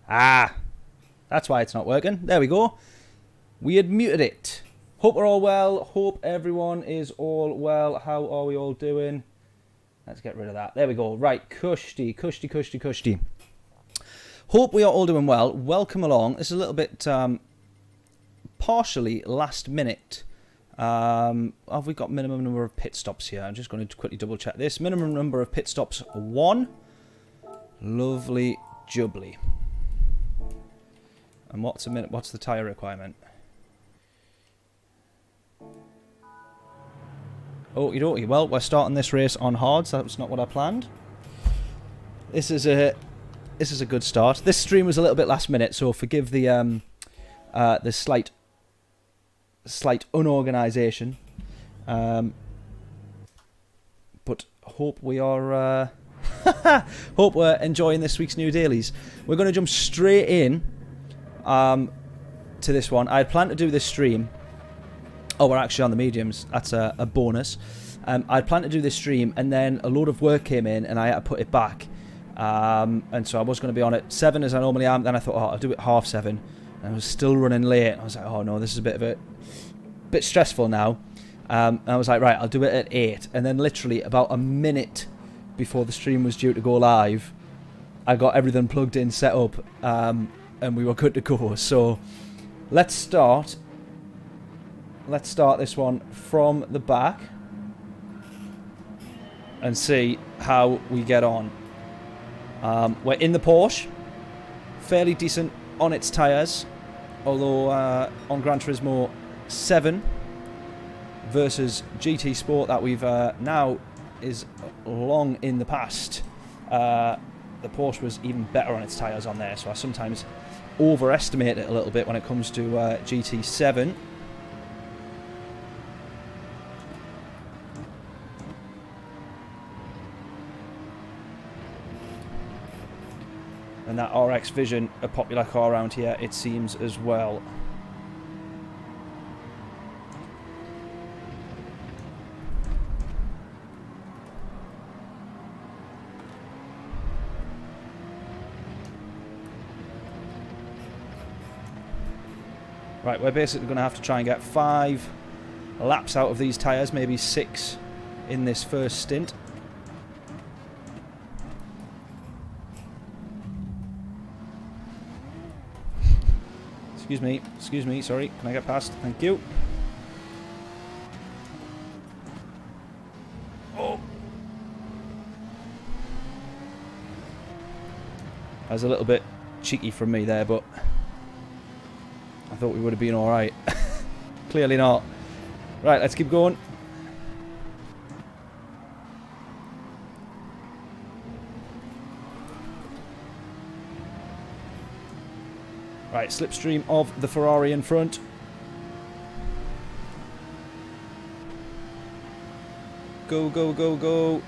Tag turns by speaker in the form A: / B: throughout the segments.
A: Ah, that's why it's not working. There we go. We had muted it. Hope we're all well. Hope everyone is all well. How are we all doing? Let's get rid of that. There we go. Right, cushy. Hope we are all doing well. Welcome along. This is a little bit partially last minute. Have we got minimum number of pit stops here? I'm just going to quickly double check this. Minimum number of pit stops, 1. Lovely jubbly. And what's the tyre requirement? Okie dokie. Well, we're starting this race on hards. That's not what I planned. This is a good start. This stream was a little bit last minute, so forgive the slight unorganisation. But hope we are hope we're enjoying this week's new dailies. We're going to jump straight in to this one. I had planned to do this stream. Oh, we're actually on the mediums. That's a bonus. I'd planned to do this stream, and then a load of work came in, and I had to put it back. And so I was going to be on at 7 as I normally am. Then I thought, oh, I'll do it 7:30. And I was still running late. I was like, oh no, this is a bit stressful now. And I was like, right, I'll do it at 8. And then literally about a minute before the stream was due to go live, I got everything plugged in, set up, and we were good to go. So let's start. Let's start this one from the back and see how we get on. We're in the Porsche, fairly decent on its tyres, although on Gran Turismo 7 versus GT Sport that we've now is long in the past, the Porsche was even better on its tyres on there, so I sometimes overestimate it a little bit when it comes to GT7. And that RX Vision, a popular car around here, it seems as well. Right, we're basically going to have to try and get 5 laps out of these tyres, maybe 6 in this first stint. Excuse me, sorry. Can I get past? Thank you. Oh! That was a little bit cheeky from me there, but I thought we would have been alright. Clearly not. Right, let's keep going. Right, slipstream of the Ferrari in front. Go, go, go, go.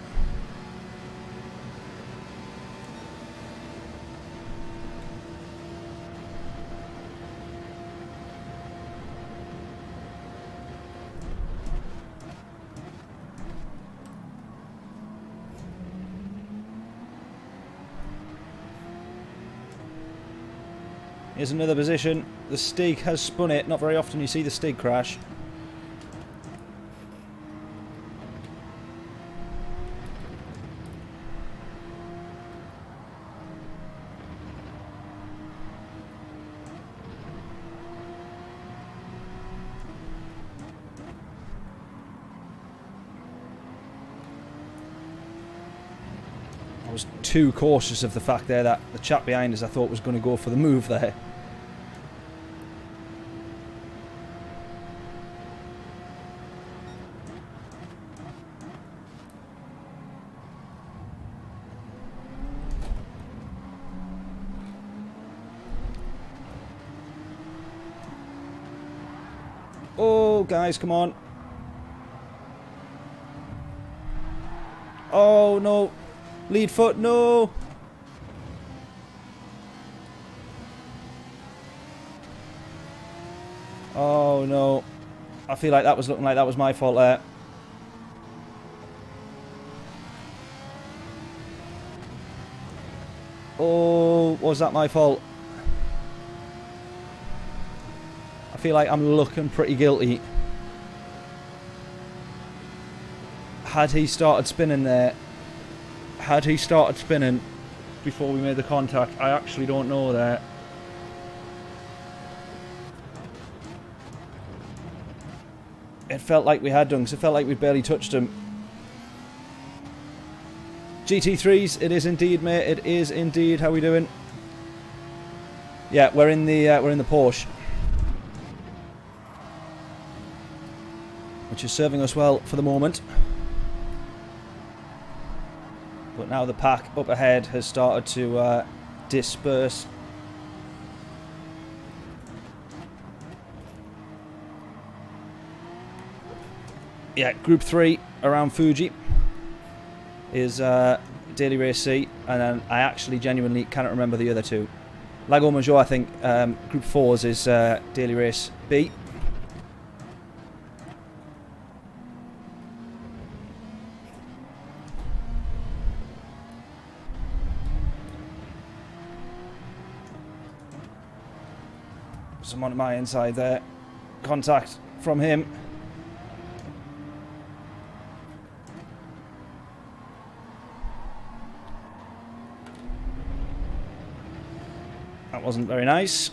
A: Here's another position. The Stig has spun it. Not very often you see the Stig crash. I was too cautious of the fact there that the chap behind us I thought was going to go for the move there. Oh, guys, come on. Oh, no. Lead foot, no. Oh, no. I feel like that was looking like that was my fault there. Oh, was that my fault? feel like I'm looking pretty guilty. Had he started spinning there, had he started spinning before we made the contact, I actually don't know there. It felt like we had done, because it felt like we barely touched him. GT3s, it is indeed, mate. It is indeed. How we doing? Yeah, we're in the Porsche, which is serving us well for the moment. But now the pack up ahead has started to disperse. Yeah, Group 3 around Fuji is Daily Race C, and then I actually genuinely cannot remember the other two. Lago Major, I think, Group 4's is Daily Race B. Someone on my inside there. Contact from him. That wasn't very nice.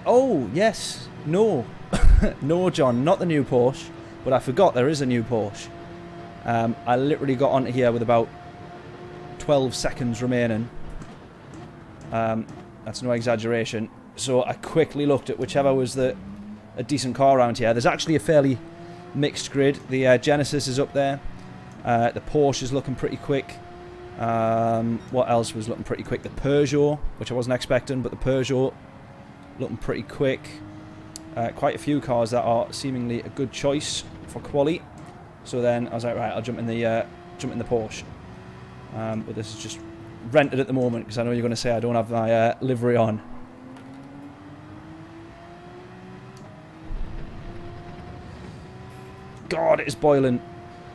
A: Oh, yes. No. No, John, not the new Porsche. But I forgot there is a new Porsche. I literally got onto here with about 12 seconds remaining. That's no exaggeration. So I quickly looked at whichever was a decent car around here. There's actually a fairly mixed grid. The Genesis is up there. The Porsche is looking pretty quick. What else was looking pretty quick? The Peugeot, which I wasn't expecting, but the Peugeot looking pretty quick. Quite a few cars that are seemingly a good choice for quali. So then I was like, right, I'll jump in the Porsche. But this is just rented at the moment because I know you're going to say I don't have my livery on. God, it is boiling.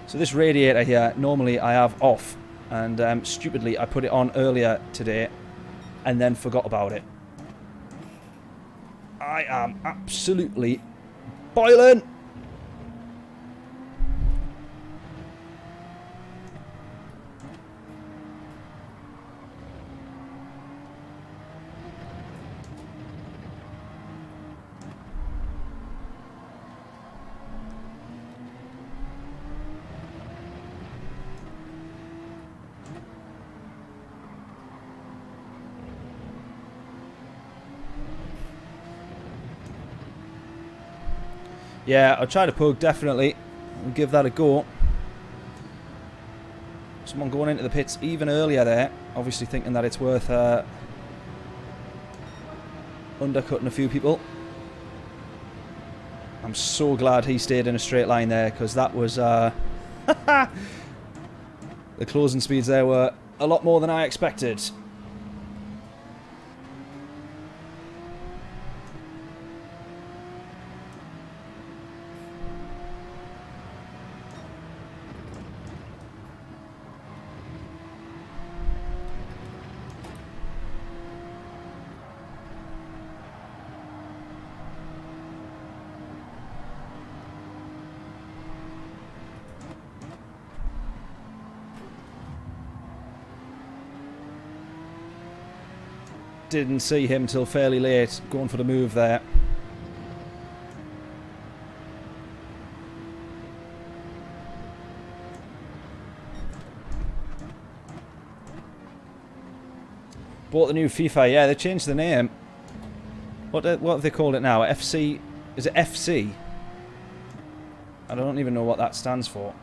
A: So this radiator here, normally I have off, and stupidly I put it on earlier today and then forgot about it. I am absolutely boiling. Yeah, I'll try to pug, definitely. We'll give that a go. Someone going into the pits even earlier there, obviously thinking that it's worth undercutting a few people. I'm so glad he stayed in a straight line there, because that was... the closing speeds there were a lot more than I expected. Didn't see him till fairly late, going for the move there. Bought the new FIFA, yeah, they changed the name. What have they called it now? FC? Is it FC? I don't even know what that stands for.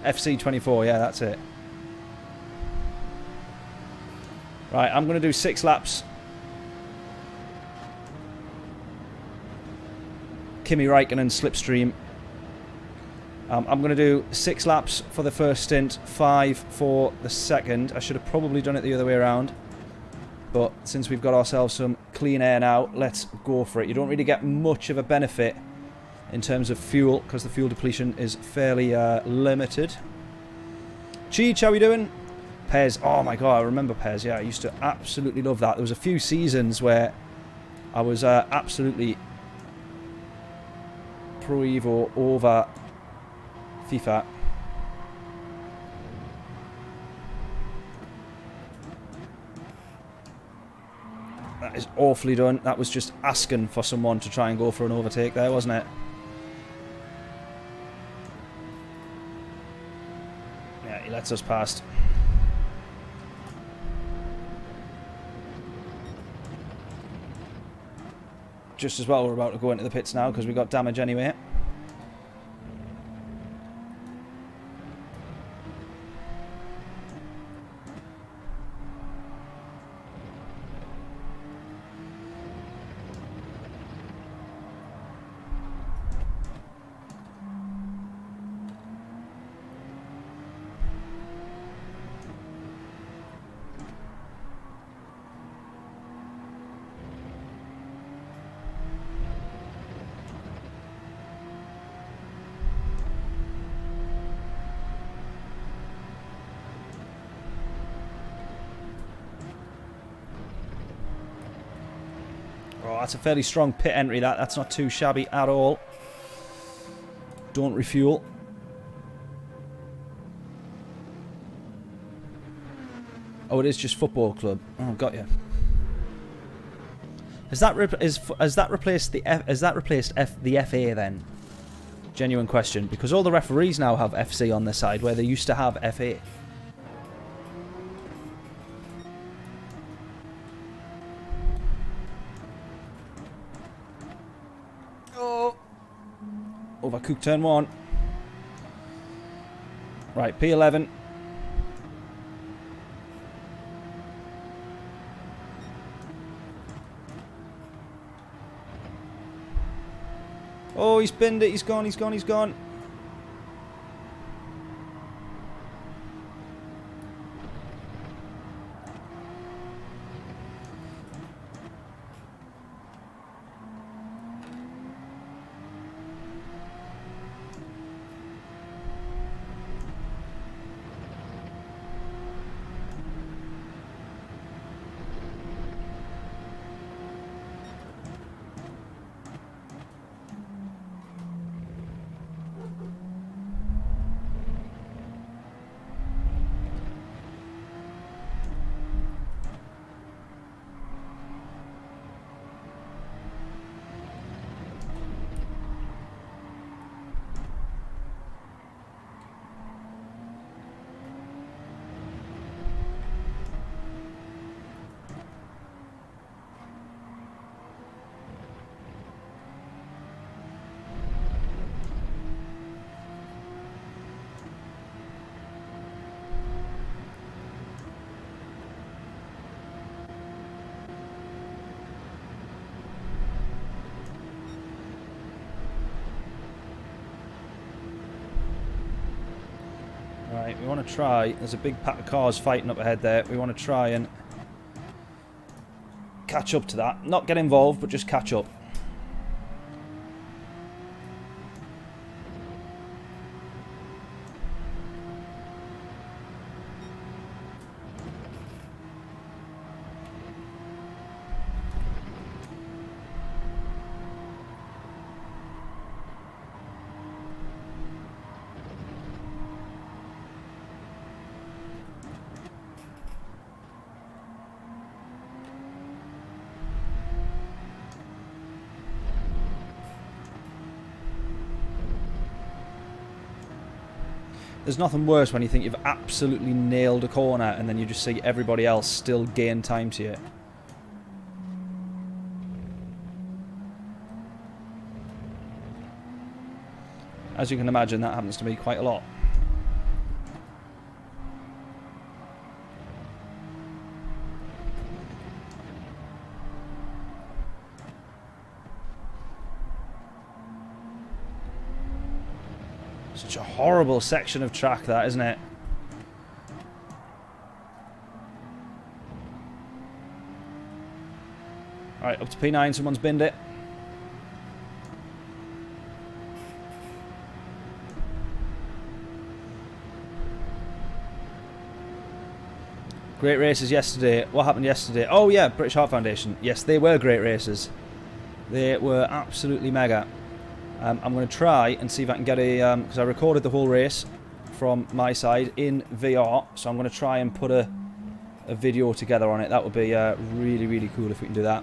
A: FC 24, yeah, that's it. Right, I'm going to do 6 laps. Kimi Räikkönen slipstream. I'm going to do 6 laps for the first stint, 5 for the second. I should have probably done it the other way around. But since we've got ourselves some clean air now, let's go for it. You don't really get much of a benefit in terms of fuel, because the fuel depletion is fairly limited. Cheech, how are we doing? Pez, oh my god, I remember Pez. Yeah, I used to absolutely love that. There was a few seasons where I was absolutely Pro Evo over FIFA. That is awfully done. That was just asking for someone to try and go for an overtake there, wasn't it? Yeah, he lets us past. Just as well we're about to go into the pits now because we got damage anyway. Oh, that's a fairly strong pit entry, that's not too shabby at all. Don't refuel. Oh, it is just football club. Oh, got you. Has that replaced the FA then? Genuine question, because all the referees now have FC on their side where they used to have FA. Overcooked turn 1. Right, P11. Oh, he's binned it. He's gone, he's gone, he's gone. Right, we want to try, there's a big pack of cars fighting up ahead there, we want to try and catch up to that. Not get involved, but just catch up. There's nothing worse when you think you've absolutely nailed a corner and then you just see everybody else still gain time to you. As you can imagine, that happens to me quite a lot. Such a horrible section of track, that, isn't it? Alright, up to P9, someone's binned it. Great races yesterday. What happened yesterday? Oh yeah, British Heart Foundation. Yes, they were great races. They were absolutely mega. I'm going to try and see if I can get a... because I recorded the whole race from my side in VR. So I'm going to try and put a video together on it. That would be really, really cool if we can do that.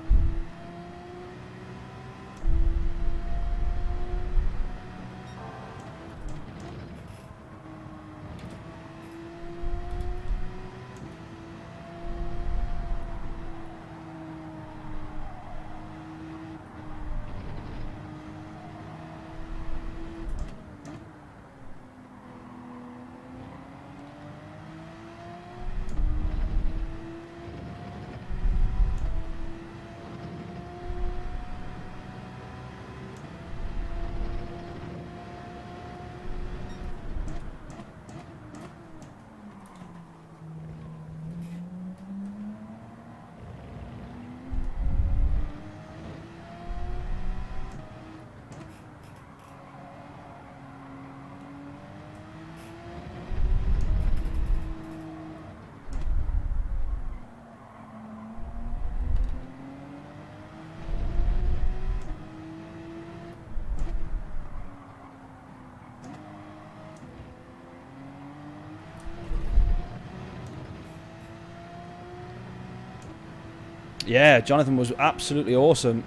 A: Yeah, Jonathan was absolutely awesome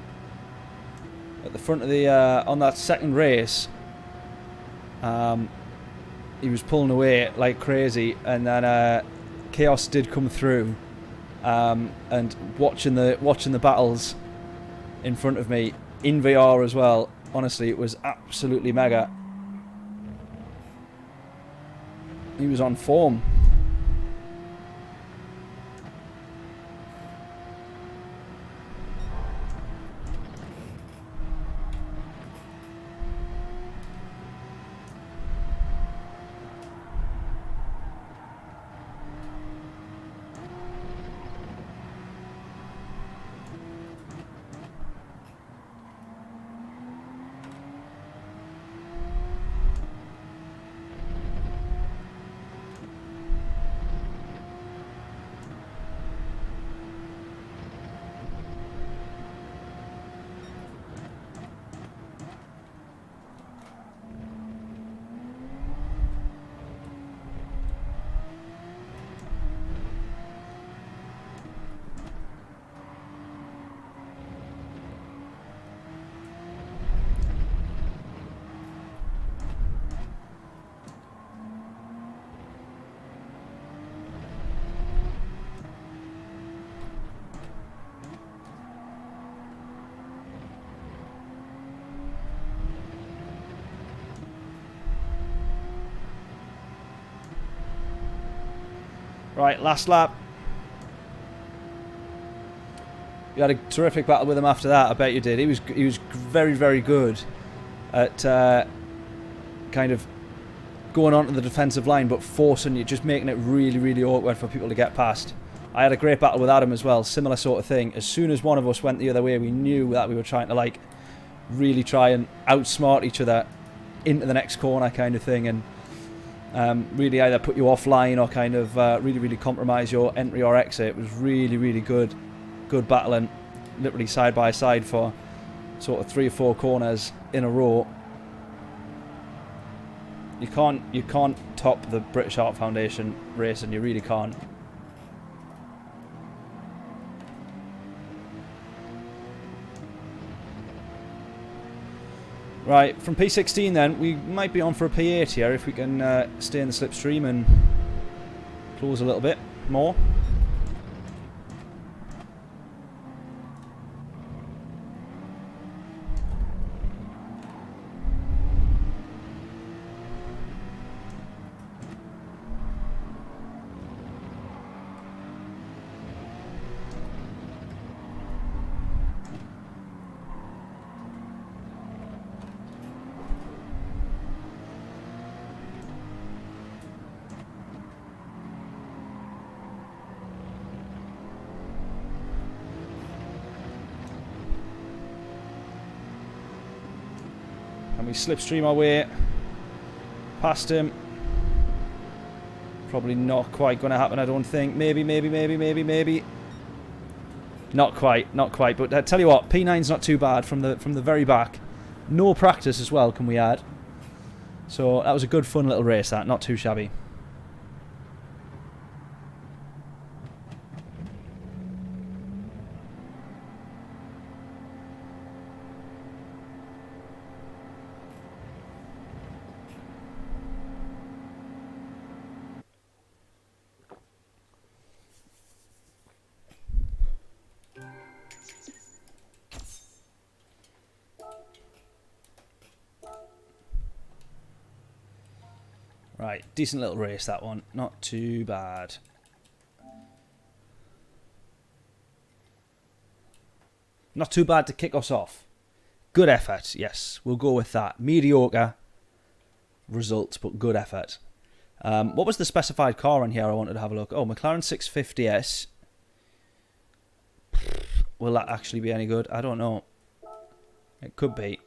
A: at the front of the on that second race. He was pulling away like crazy, and then Chaos did come through, and watching the battles in front of me in VR as well. Honestly, it was absolutely mega. He was on form. Right, last lap. You had a terrific battle with him after that, I bet you did. He was very, very good at kind of going onto the defensive line, but forcing you, just making it really, really awkward for people to get past. I had a great battle with Adam as well, similar sort of thing. As soon as one of us went the other way, we knew that we were trying to like really try and outsmart each other into the next corner kind of thing, and really either put you offline or kind of really, really compromise your entry or exit. It was really, really good battling, literally side by side for sort of 3 or 4 corners in a row. You can't top the British Heart Foundation race, and you really can't. Right, from P16 then, we might be on for a P8 here if we can stay in the slipstream and close a little bit more. Can we slipstream our way past him? Probably not quite going to happen, I don't think. Maybe. Not quite, not quite. But I tell you what, P9's not too bad from the very back. No practice as well, can we add? So that was a good, fun little race. That, not too shabby. Right, decent little race, that one. Not too bad. Not too bad to kick us off. Good effort, yes. We'll go with that. Mediocre results, but good effort. What was the specified car on here? I wanted to have a look. Oh, McLaren 650S. Will that actually be any good? I don't know. It could be.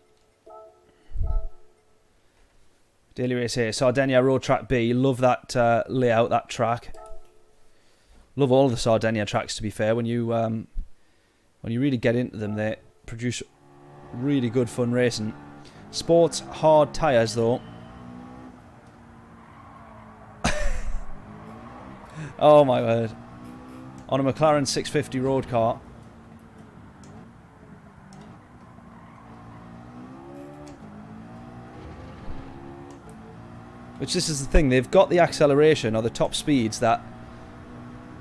A: Daily race here. Sardinia Road Track B. Love that layout, that track. Love all of the Sardinia tracks, to be fair. When you really get into them, they produce really good fun racing. Sports hard tyres, though. Oh my word. On a McLaren 650 road car. Which this is the thing, they've got the acceleration or the top speeds that,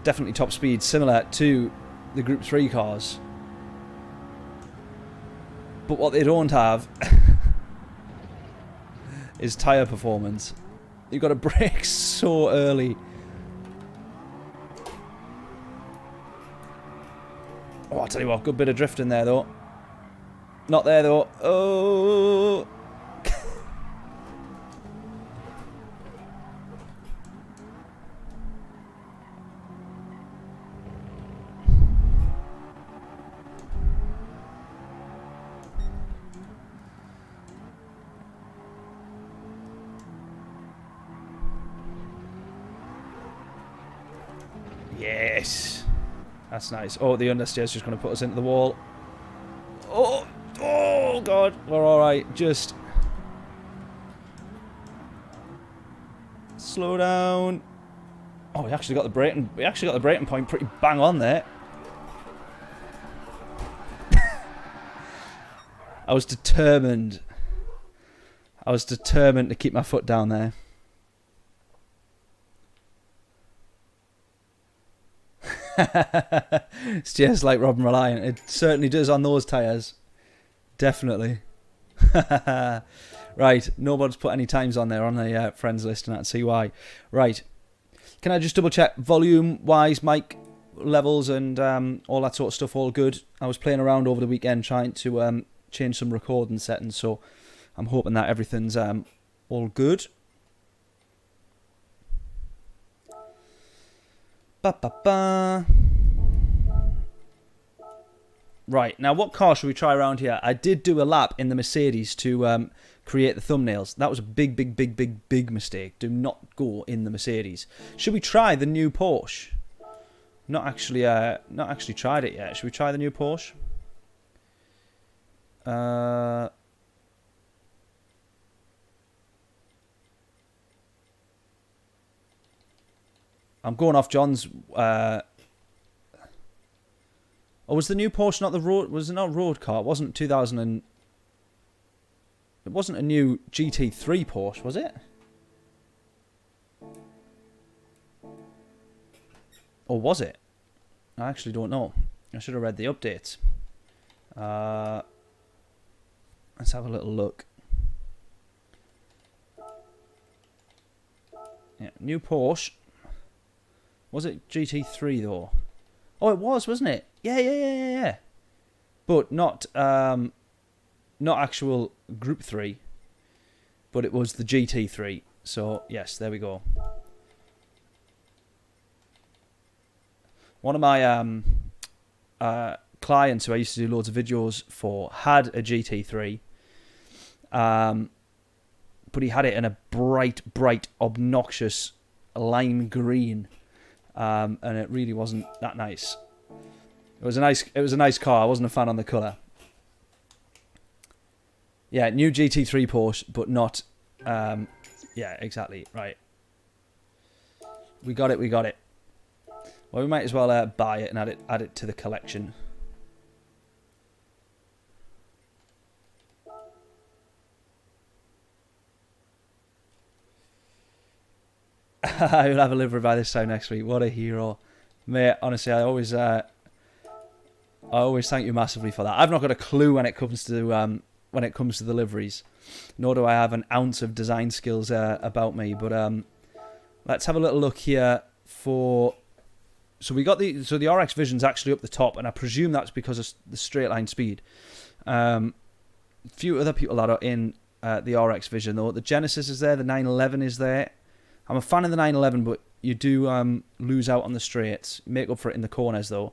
A: definitely top speeds similar to the Group 3 cars. But what they don't have is tyre performance. You've got to brake so early. Oh, I'll tell you what, good bit of drifting there though. Not there though. Oh. Yes. That's nice. Oh, the understeer's just going to put us into the wall. Oh, oh God. We're all right. Just slow down. Oh, we actually got the braking. We actually got the braking point pretty bang on there. I was determined. I was determined to keep my foot down there. It's just like Robin Reliant. It certainly does on those tyres. Definitely. Right, nobody's put any times on there on the friends list, and I can see why. Right, can I just double check volume wise, mic levels and all that sort of stuff all good? I was playing around over the weekend trying to change some recording settings, so I'm hoping that everything's all good. Ba-ba-ba. Right, now what car should we try around here? I did do a lap in the Mercedes to create the thumbnails. That was a big mistake. Do not go in the Mercedes. Should we try the new Porsche? Not actually tried it yet. Should we try the new Porsche? I'm going off John's. Oh, was the new Porsche not the road? Was it not road car? It wasn't 2000 and. It wasn't a new GT3 Porsche, was it? Or was it? I actually don't know. I should have read the updates. Let's have a little look. Yeah, new Porsche. Was it GT3 though? Oh, it was, wasn't it? Yeah. But not actual Group 3. But it was the GT3. So yes, there we go. One of my clients who I used to do loads of videos for had a GT3. But he had it in a bright, obnoxious lime green, and it really wasn't that nice. It was a nice car. I wasn't a fan on the colour. Yeah, new GT3 Porsche, but not. Yeah, exactly right. We got it. Well, we might as well buy it and add it to the collection. I will have a livery by this time next week. What a hero, mate! Honestly, I always thank you massively for that. I've not got a clue when it comes to the liveries, nor do I have an ounce of design skills about me. But let's have a little look here for. So we got the RX Vision's actually up the top, and I presume that's because of the straight line speed. A few other people that are in the RX Vision though. The Genesis is there. The 911 is there. I'm a fan of the 911, but you do lose out on the straights. Make up for it in the corners, though.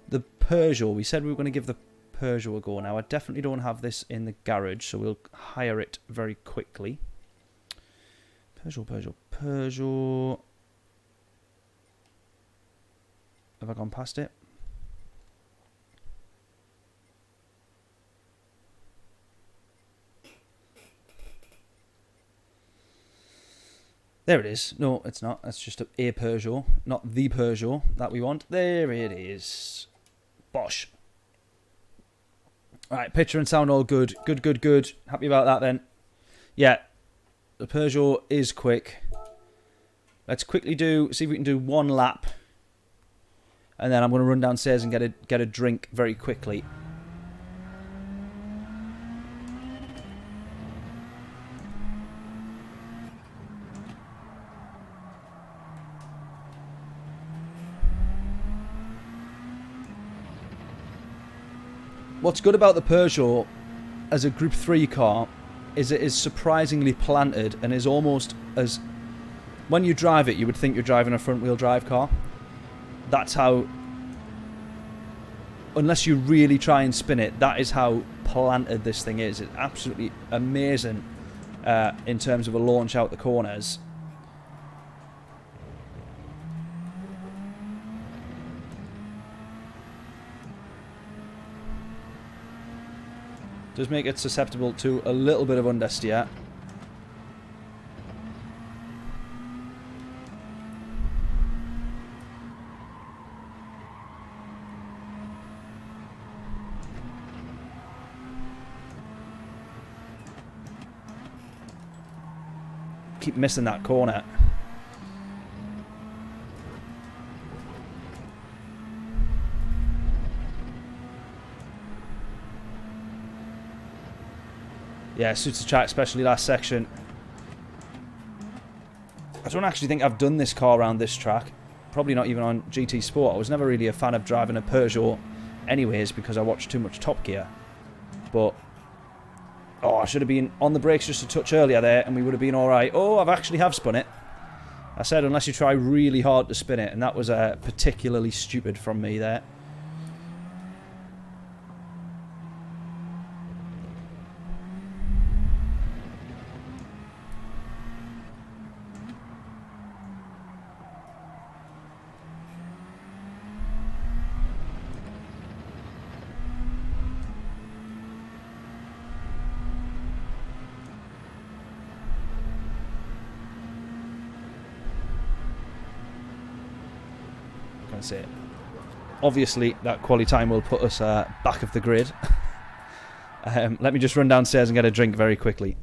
A: The Peugeot, we said we were going to give the Peugeot a go. Now, I definitely don't have this in the garage, so we'll hire it very quickly. Peugeot. Have I gone past it? There it is. No, it's not. That's just a Peugeot, not the Peugeot that we want. There it is. Bosh. All right, picture and sound all good. Good. Happy about that then. Yeah, the Peugeot is quick. Let's quickly see if we can do one lap. And then I'm going to run downstairs and get a drink very quickly. What's good about the Peugeot as a Group 3 car is it is surprisingly planted and is almost as... When you drive it, you would think you're driving a front-wheel drive car. That's how... Unless you really try and spin it, that is how planted this thing is. It's absolutely amazing in terms of a launch out the corners. Does make it susceptible to a little bit of understeer. Keep missing that corner. Yeah, suits the track, especially last section. I don't actually think I've done this car around this track. Probably not even on GT Sport. I was never really a fan of driving a Peugeot anyways because I watched too much Top Gear. But, oh, I should have been on the brakes just a touch earlier there and we would have been alright. Oh, I've actually spun it. I said unless you try really hard to spin it, and that was particularly stupid from me there. That's it. Obviously, that quality time will put us back of the grid. Let me just run downstairs and get a drink very quickly.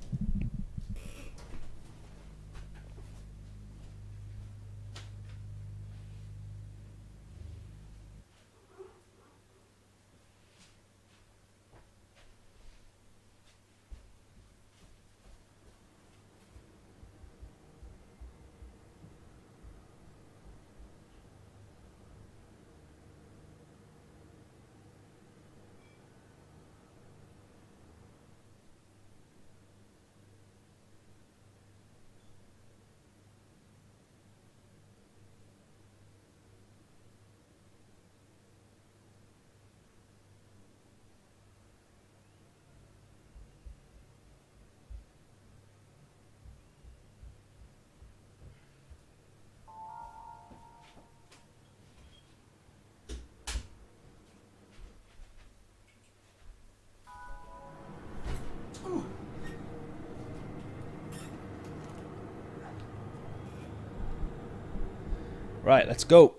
A: Right, let's go.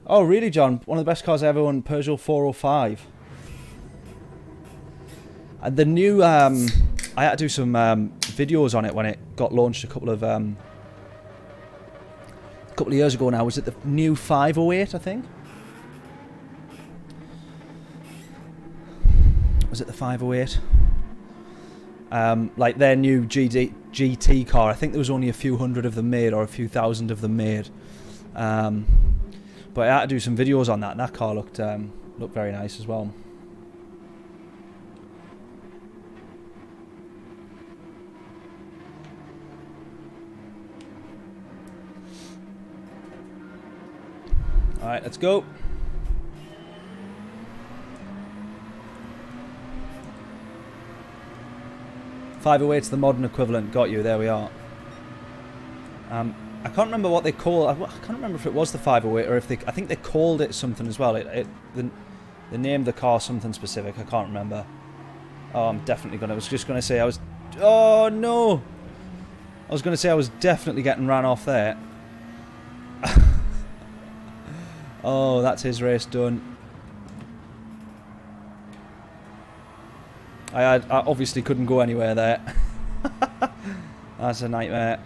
A: Oh, really, John? One of the best cars I ever owned, Peugeot 405. And the new, I had to do some videos on it when it got launched a couple of years ago now. Was it the new 508, I think? Was it the 508? Like their new GT car. I think there was only a few hundred of them made, or a few thousand of them made. But I had to do some videos on that, and that car looked very nice as well. Alright, let's go. .508's the modern equivalent. Got you. There we are. I can't remember what they call. I can't remember if it was the 508 or if they. I think they called it something as well. They named the car something specific. I can't remember. Oh, I'm definitely gonna. I was just gonna say I was. Oh no! I was gonna say I was definitely getting ran off there. Oh, that's his race done. I obviously couldn't go anywhere there. That's a nightmare.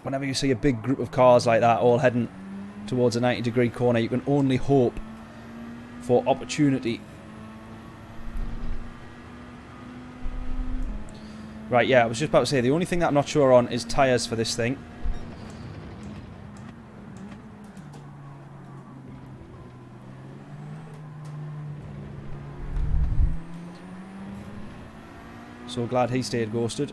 A: Whenever you see a big group of cars like that all heading towards a 90-degree corner, you can only hope for opportunity. Right, yeah, I was just about to say, the only thing that I'm not sure on is tyres for this thing. So glad he stayed ghosted.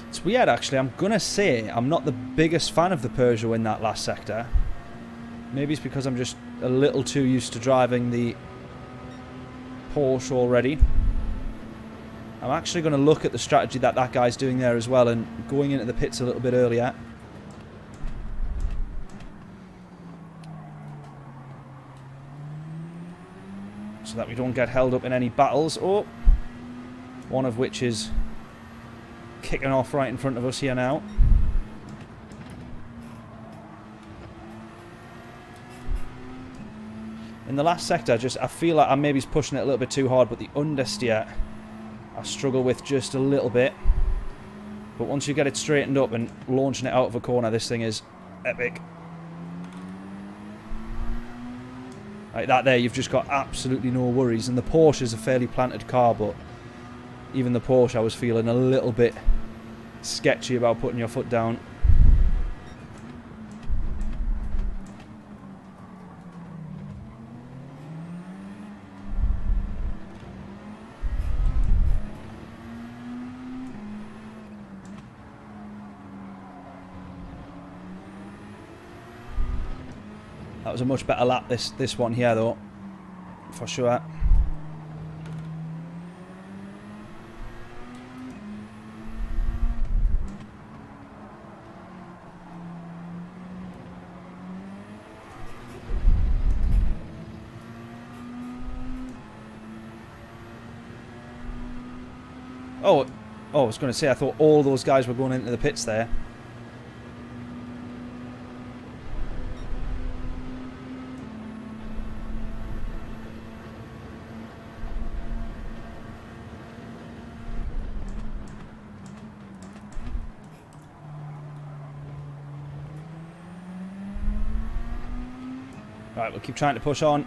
A: It's weird, actually. I'm gonna say I'm not the biggest fan of the Peugeot in that last sector. Maybe it's because I'm just a little too used to driving the Porsche already. I'm actually going to look at the strategy that that guy's doing there as well, and going into the pits a little bit earlier. So that we don't get held up in any battles. Oh, one of which is kicking off right in front of us here now. In the last sector, I feel like I'm maybe pushing it a little bit too hard, but the understeer I struggle with just a little bit. But once you get it straightened up and launching it out of a corner, this thing is epic. Like that there, you've just got absolutely no worries. And the Porsche is a fairly planted car, but even the Porsche I was feeling a little bit sketchy about putting your foot down. That was a much better lap, this one here, though, for sure. Oh, I was going to say, I thought all those guys were going into the pits there. Right, we'll keep trying to push on.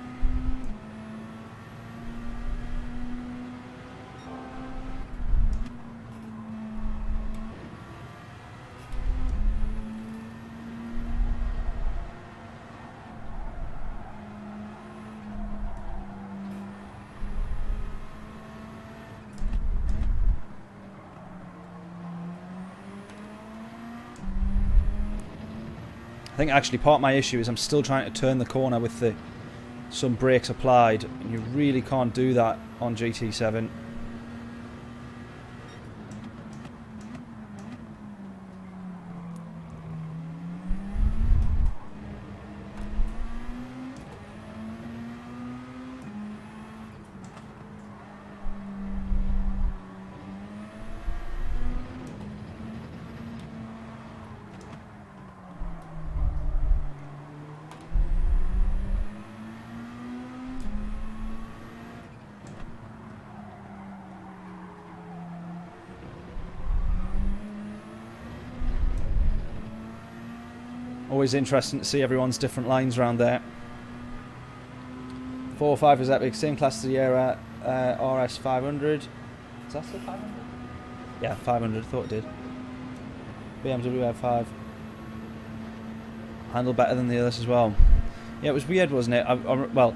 A: think actually part of my issue is I'm still trying to turn the corner with some brakes applied, and you really can't do that on GT7. Always interesting to see everyone's different lines around there. 405 is epic, same class as the era RS 500. Is that still 500? Yeah, 500, thought it did. BMW R5. Handled better than the others as well. Yeah, it was weird, wasn't it? Well,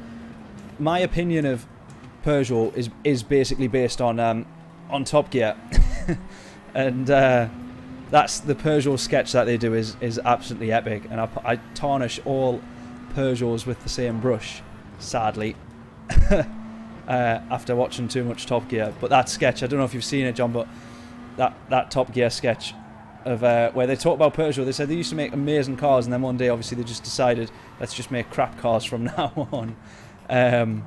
A: my opinion of Peugeot is basically based on Top Gear. And that's the Peugeot sketch that they do is absolutely epic, and I tarnish all Peugeots with the same brush, sadly, after watching too much Top Gear. But that sketch, I don't know if you've seen it, John, but that Top Gear sketch of where they talk about Peugeot, they said they used to make amazing cars, and then one day obviously they just decided, let's just make crap cars from now on. And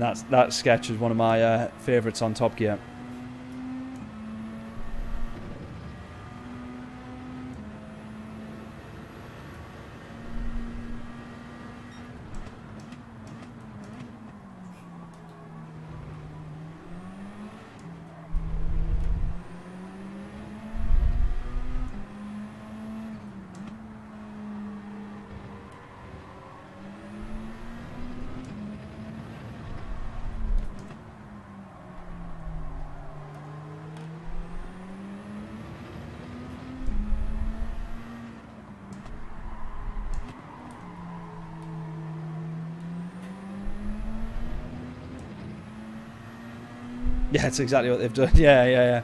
A: that sketch is one of my favourites on Top Gear. Yeah, it's exactly what they've done. Yeah.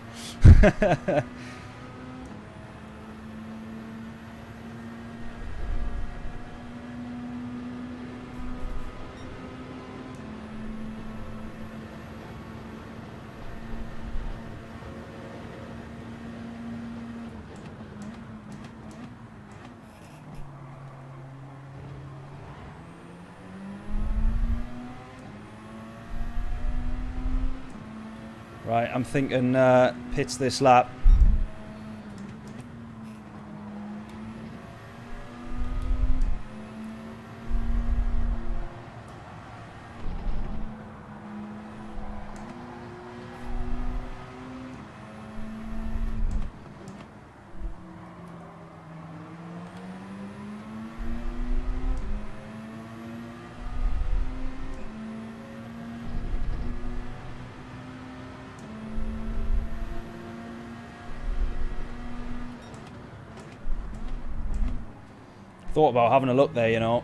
A: Right, I'm thinking pits this lap. Thought about having a look there, you know.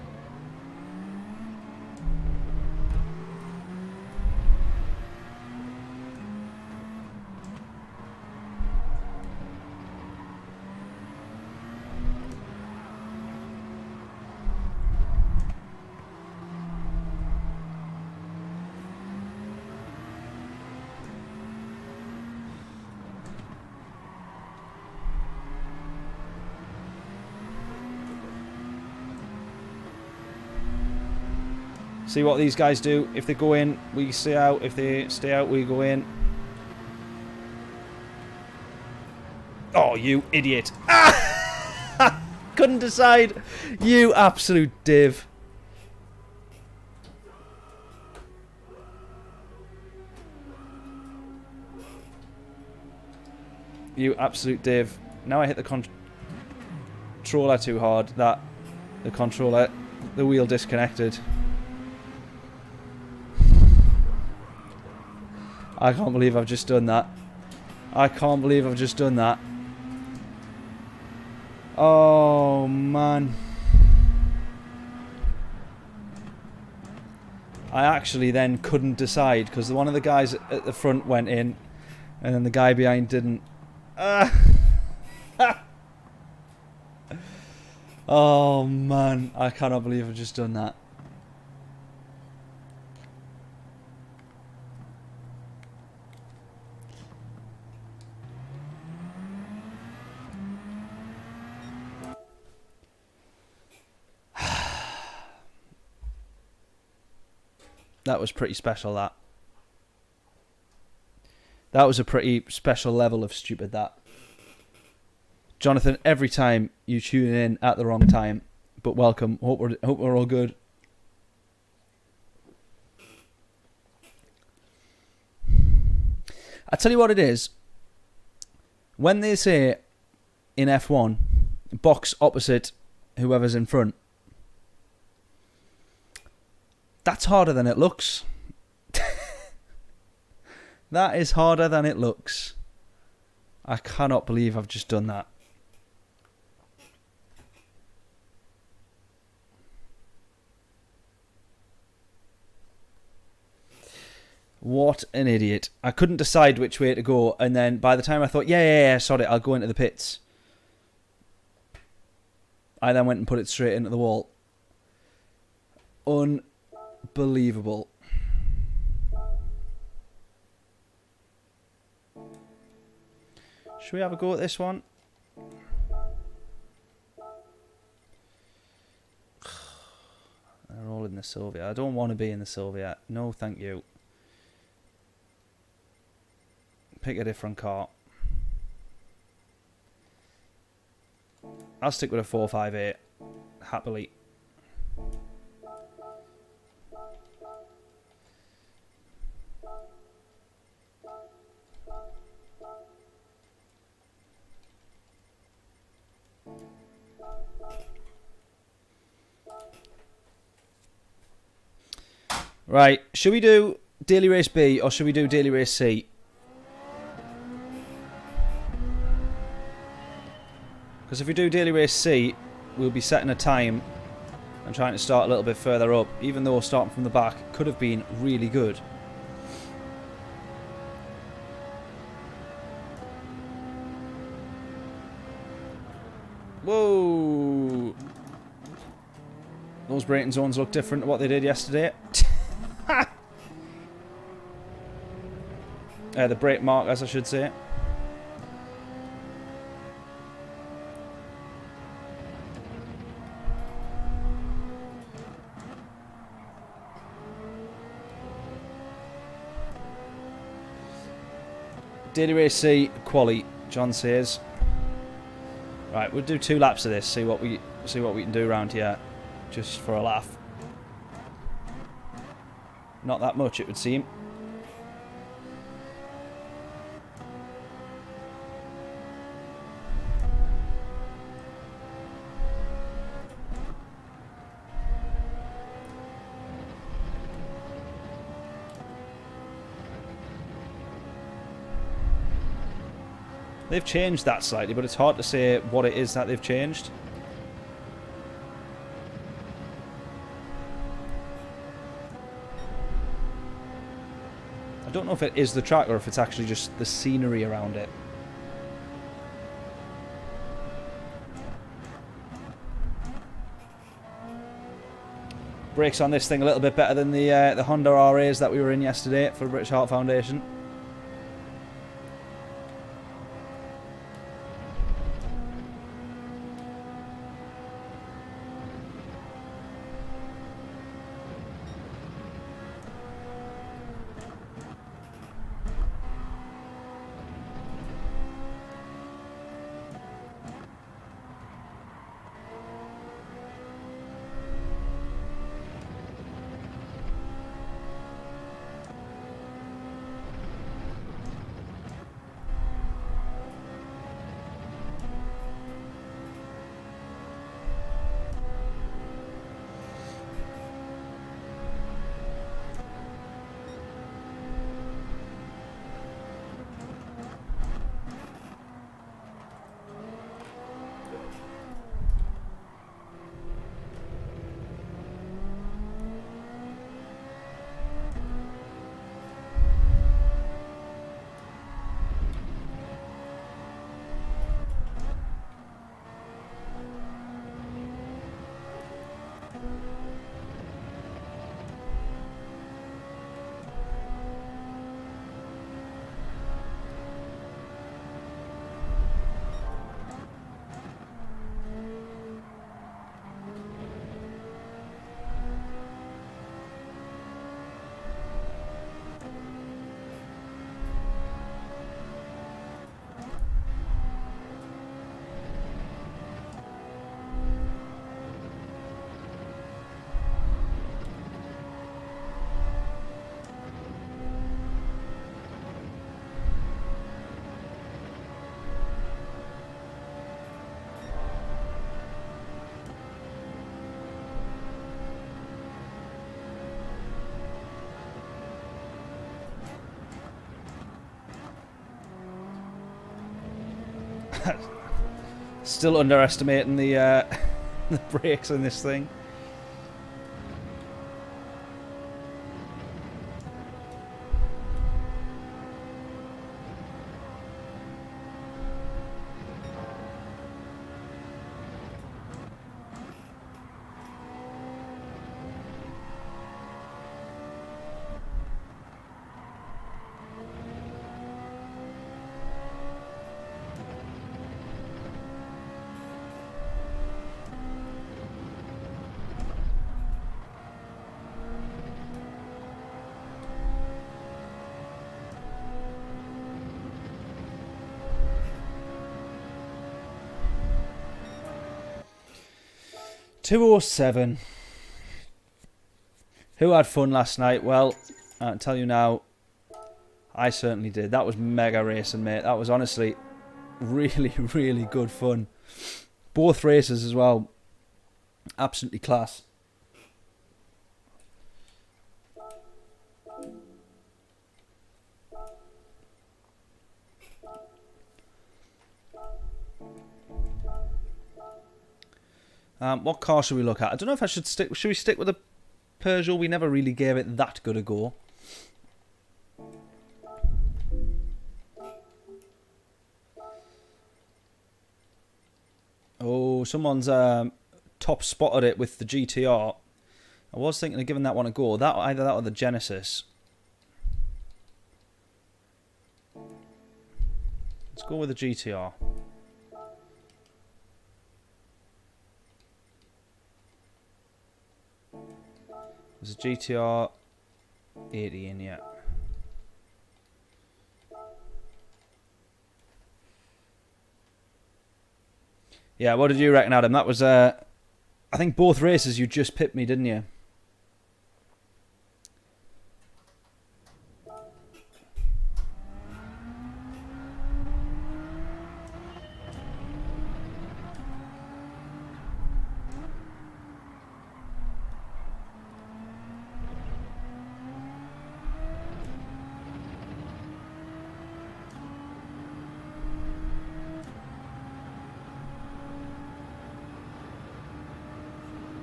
A: See what these guys do. If they go in, we stay out. If they stay out, we go in. Oh, you idiot. Ah! Couldn't decide. You absolute div. You absolute div. Now I hit the controller too hard. The wheel disconnected. I can't believe I've just done that. I can't believe I've just done that. Oh, man. I actually then couldn't decide because one of the guys at the front went in and then the guy behind didn't. Oh man, I cannot believe I've just done that. That was pretty special, that. That was a pretty special level of stupid, that. Jonathan, every time you tune in at the wrong time, but welcome. Hope we're all good. I tell you what it is. When they say in F1, box opposite whoever's in front, that's harder than it looks. That is harder than it looks. I cannot believe I've just done that. What an idiot. I couldn't decide which way to go, and then by the time I thought, yeah, sorry, I'll go into the pits, I then went and put it straight into the wall. Unbelievable. Should we have a go at this one? They're all in the Soviet. I don't want to be in the Soviet. No, thank you. Pick a different car. I'll stick with a 458. Happily. Right, should we do Daily Race B or should we do Daily Race C? Because if we do Daily Race C, we'll be setting a time and trying to start a little bit further up, even though starting from the back could have been really good. Whoa! Those braking zones look different to what they did yesterday. The brake markers, I should say. Daily Race C, quali, John says. Right, we'll do 2 laps of this, see what we can do around here, just for a laugh. Not that much, it would seem. They've changed that slightly, but it's hard to say what it is that they've changed. I don't know if it is the track or if it's actually just the scenery around it. Brakes on this thing a little bit better than the Honda RAs that we were in yesterday for the British Heart Foundation. Still underestimating the the brakes in this thing. .207. Who had fun last night? Well, I can tell you now, I certainly did. That was mega racing, mate. That was honestly really, really good fun. Both races as well. Absolutely class. What car should we look at? I don't know if I should stick... Should we stick with the Peugeot? We never really gave it that good a go. Oh, someone's top spotted it with the GTR. I was thinking of giving that one a go. Either that or the Genesis. Let's go with the GTR. There's a GTR 80 in yet. Yeah, what did you reckon, Adam? That was, I think both races you just pipped me, didn't you?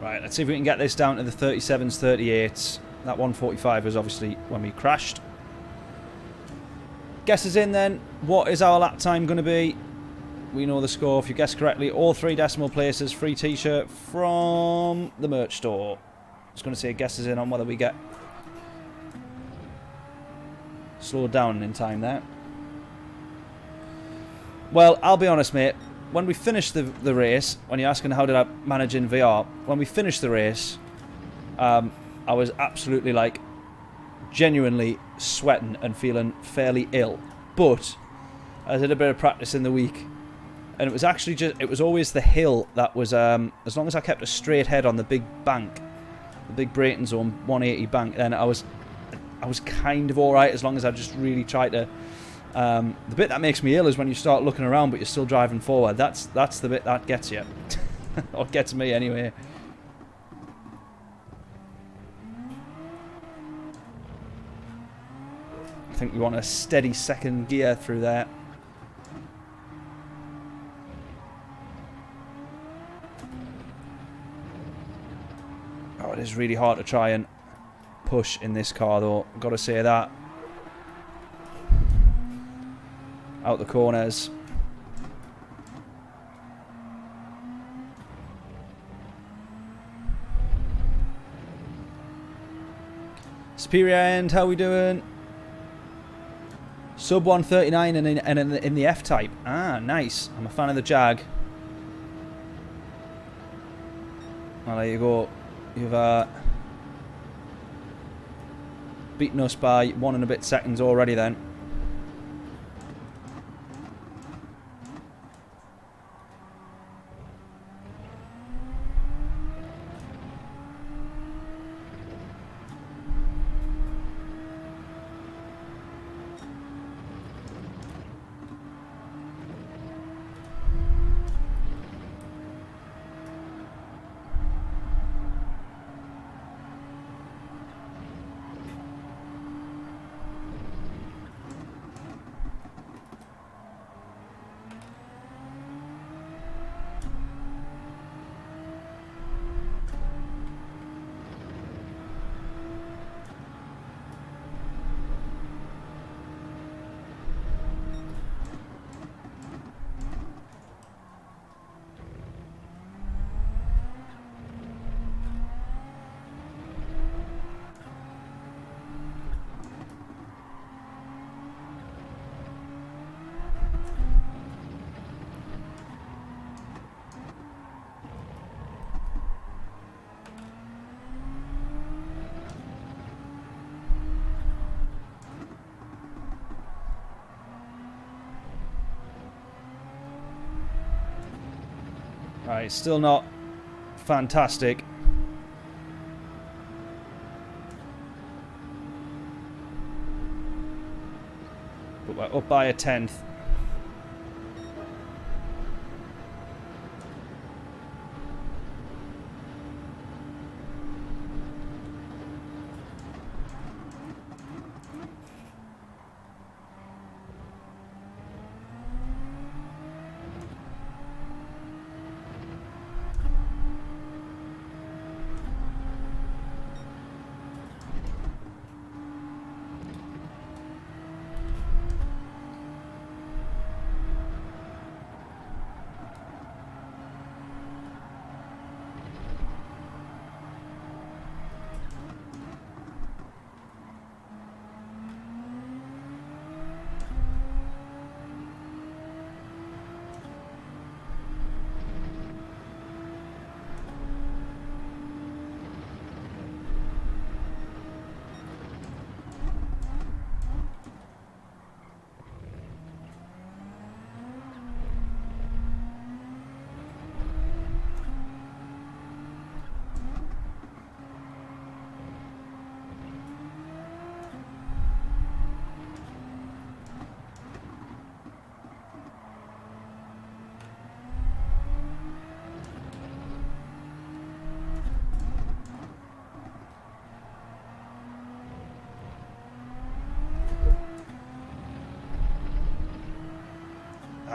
A: Right, let's see if we can get this down to the 37s, 38s. That 145 was obviously when we crashed. Guesses in then. What is our lap time going to be? We know the score. If you guess correctly, all 3 decimal places, free t-shirt from the merch store. I was going to say guesses in on whether we get slowed down in time there. Well, I'll be honest, mate. When we finished the race, when you're asking how did I manage in VR, when we finished the race, I was absolutely, like, genuinely sweating and feeling fairly ill. But I did a bit of practice in the week, and it was actually just, it was always the hill that was, as long as I kept a straight head on the big bank, the big braking zone 180 bank, then I was kind of alright as long as I just really tried to. The bit that makes me ill is when you start looking around but you're still driving forward. That's the bit that gets you. Or gets me anyway. I think we want a steady second gear through there. Oh, it is really hard to try and push in this car though, I've got to say that. Out the corners. Superior end, how we doing? Sub 139 and in the F-Type. Ah, nice. I'm a fan of the Jag. Well, there you go. You've beaten us by 1 and a bit seconds already then. Right, still not fantastic. But we're up by a tenth.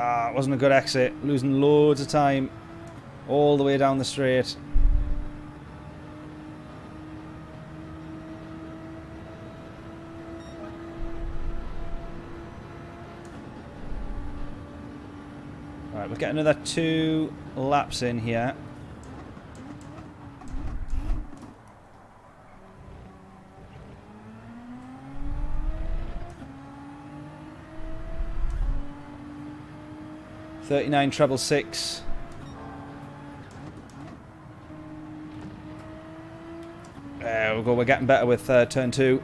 A: Ah, it wasn't a good exit. Losing loads of time all the way down the straight. Right, we'll get another 2 laps in here. .39 treble 6. There we go. We're getting better with turn 2.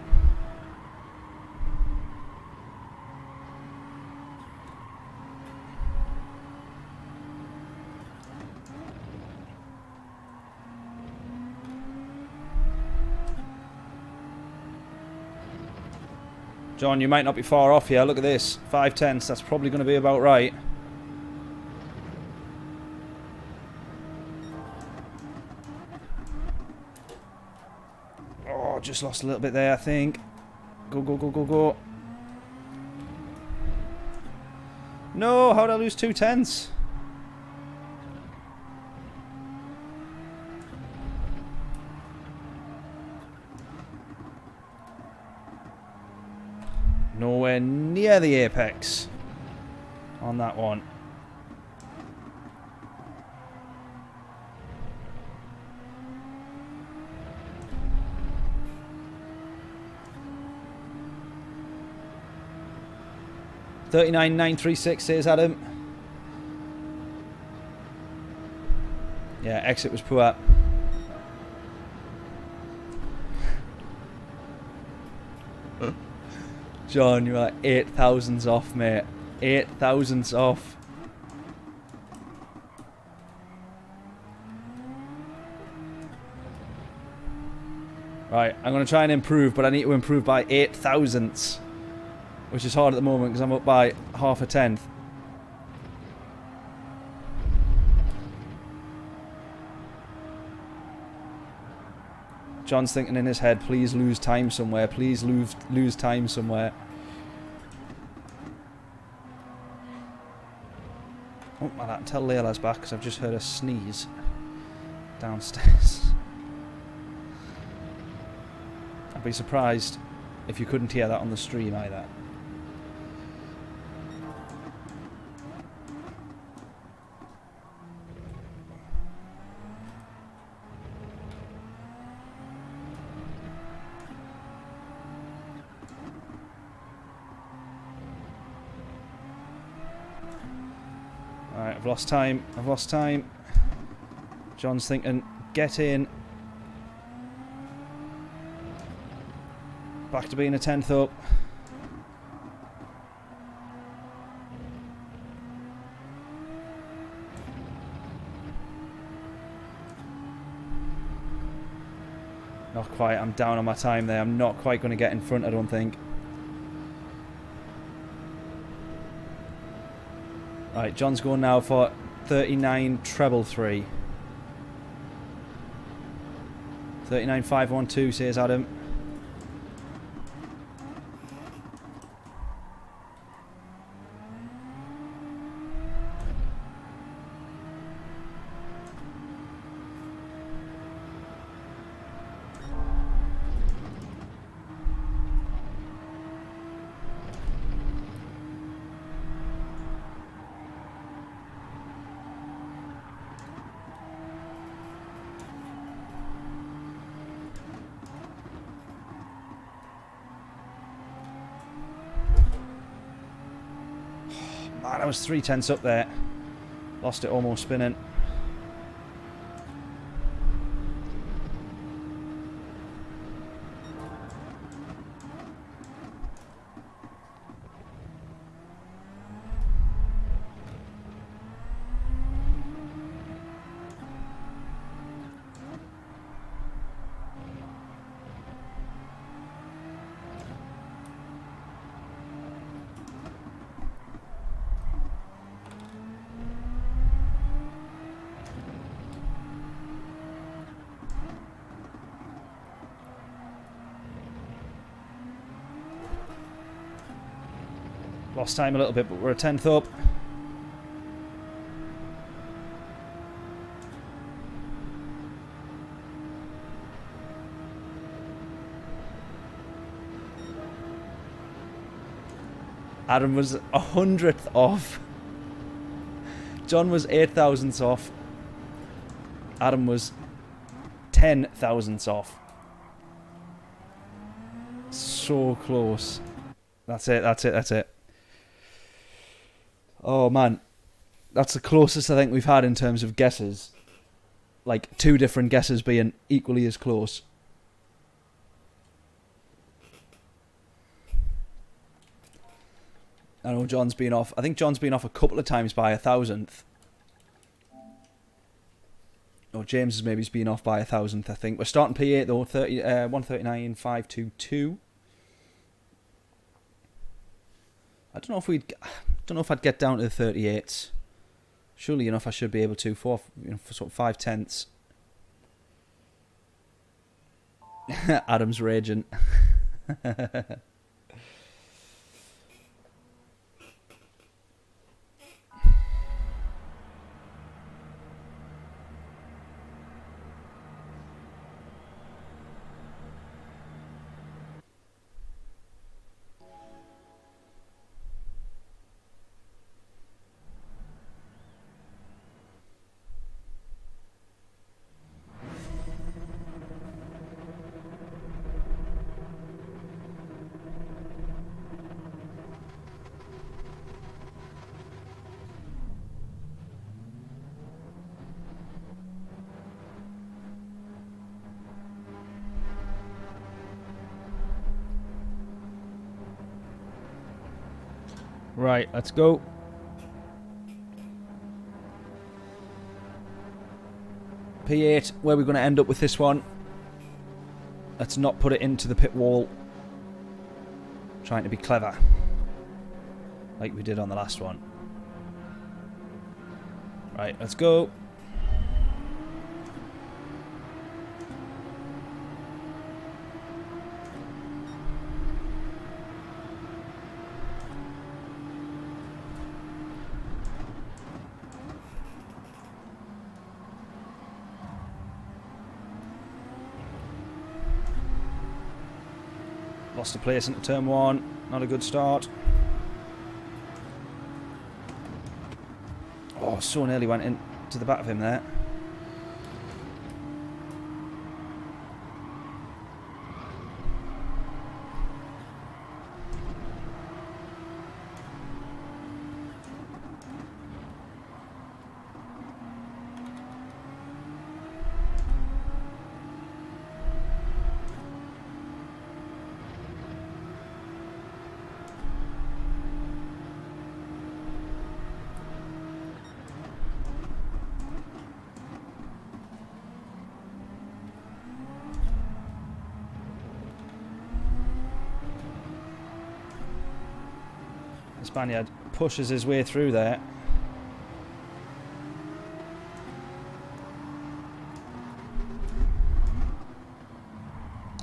A: John, you might not be far off here. Look at this. 5 tenths. That's probably going to be about right. Just lost a little bit there, I think. Go, go, go, go, go. No, how did I lose 2 tenths? Nowhere near the apex on that one. .39.936 says Adam. Yeah, exit was poor. John, you're like 8 thousandths off, mate. 8 thousandths off. Right, I'm going to try and improve, but I need to improve by 8 thousandths. Which is hard at the moment because I'm up by half a tenth. John's thinking in his head, please lose time somewhere. Please lose time somewhere. Oh, I can tell Layla's back because I've just heard her sneeze downstairs. I'd be surprised if you couldn't hear that on the stream either. Alright, I've lost time. I've lost time. John's thinking, get in. Back to being a tenth up. Not quite. I'm down on my time there. I'm not quite going to get in front, I don't think. Right, John's going now for 39 treble 3. 39.512 says Adam. Man, I was 3/10 up there. Lost it almost spinning. Lost time a little bit, but we're a 10th up. Adam was 100th off. John was 8 thousandths off. Adam was 10 thousandths off. So close. That's it, that's it, that's it. Oh man, that's the closest I think we've had in terms of guesses. Like 2 different guesses being equally as close. I know John's been off. I think John's been off a couple of times by 1,000th. Or James has maybe been off by 1,000th, I think. We're starting P8 though, 139.522. I don't know if I'd get down to the 38s. Surely enough I should be able to for sort of 5 tenths. Adam's raging. Right, let's go. P8, where we're going to end up with this one. Let's not put it into the pit wall. Trying to be clever. Like we did on the last one. Right, let's go. Lost a place into turn 1. Not a good start. Oh, so nearly went into the back of him there. Spaniard pushes his way through there.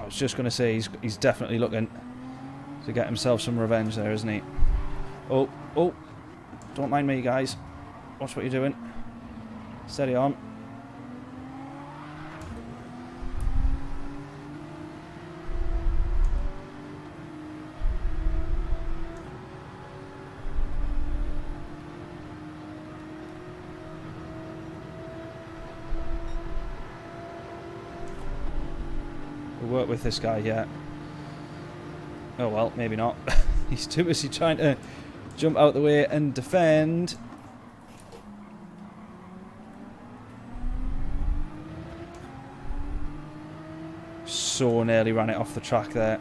A: I was just going to say he's definitely looking to get himself some revenge there, isn't he? Oh, oh. Don't mind me, guys. Watch what you're doing. Steady on. We'll work with this guy, yeah. Oh well, maybe not. He's too busy trying to jump out the way and defend. So nearly ran it off the track there.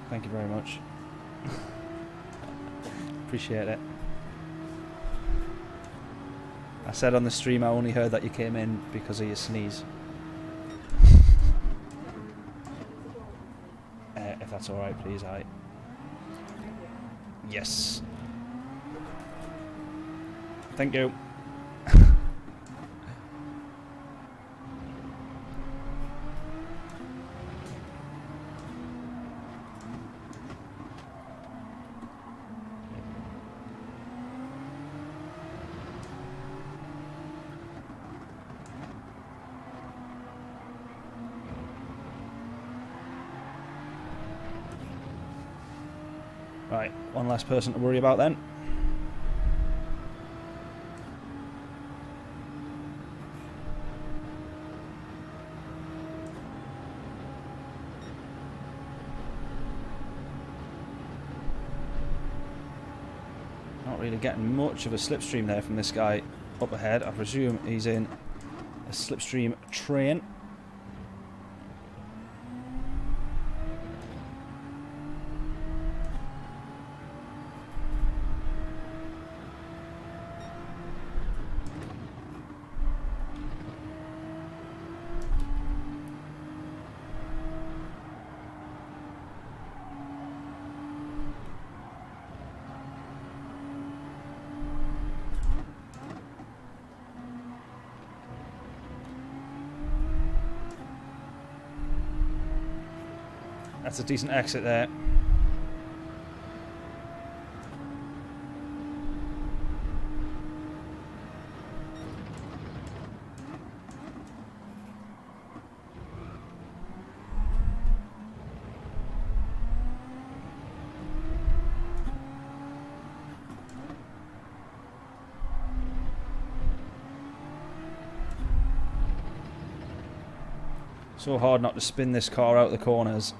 A: Thank you very much. Appreciate it. I said on the stream I only heard that you came in because of your sneeze. If that's alright, please, aye. Yes. Thank you. Right, one less person to worry about then. Not really getting much of a slipstream there from this guy up ahead. I presume he's in a slipstream train. That's a decent exit there. So hard not to spin this car out the corners.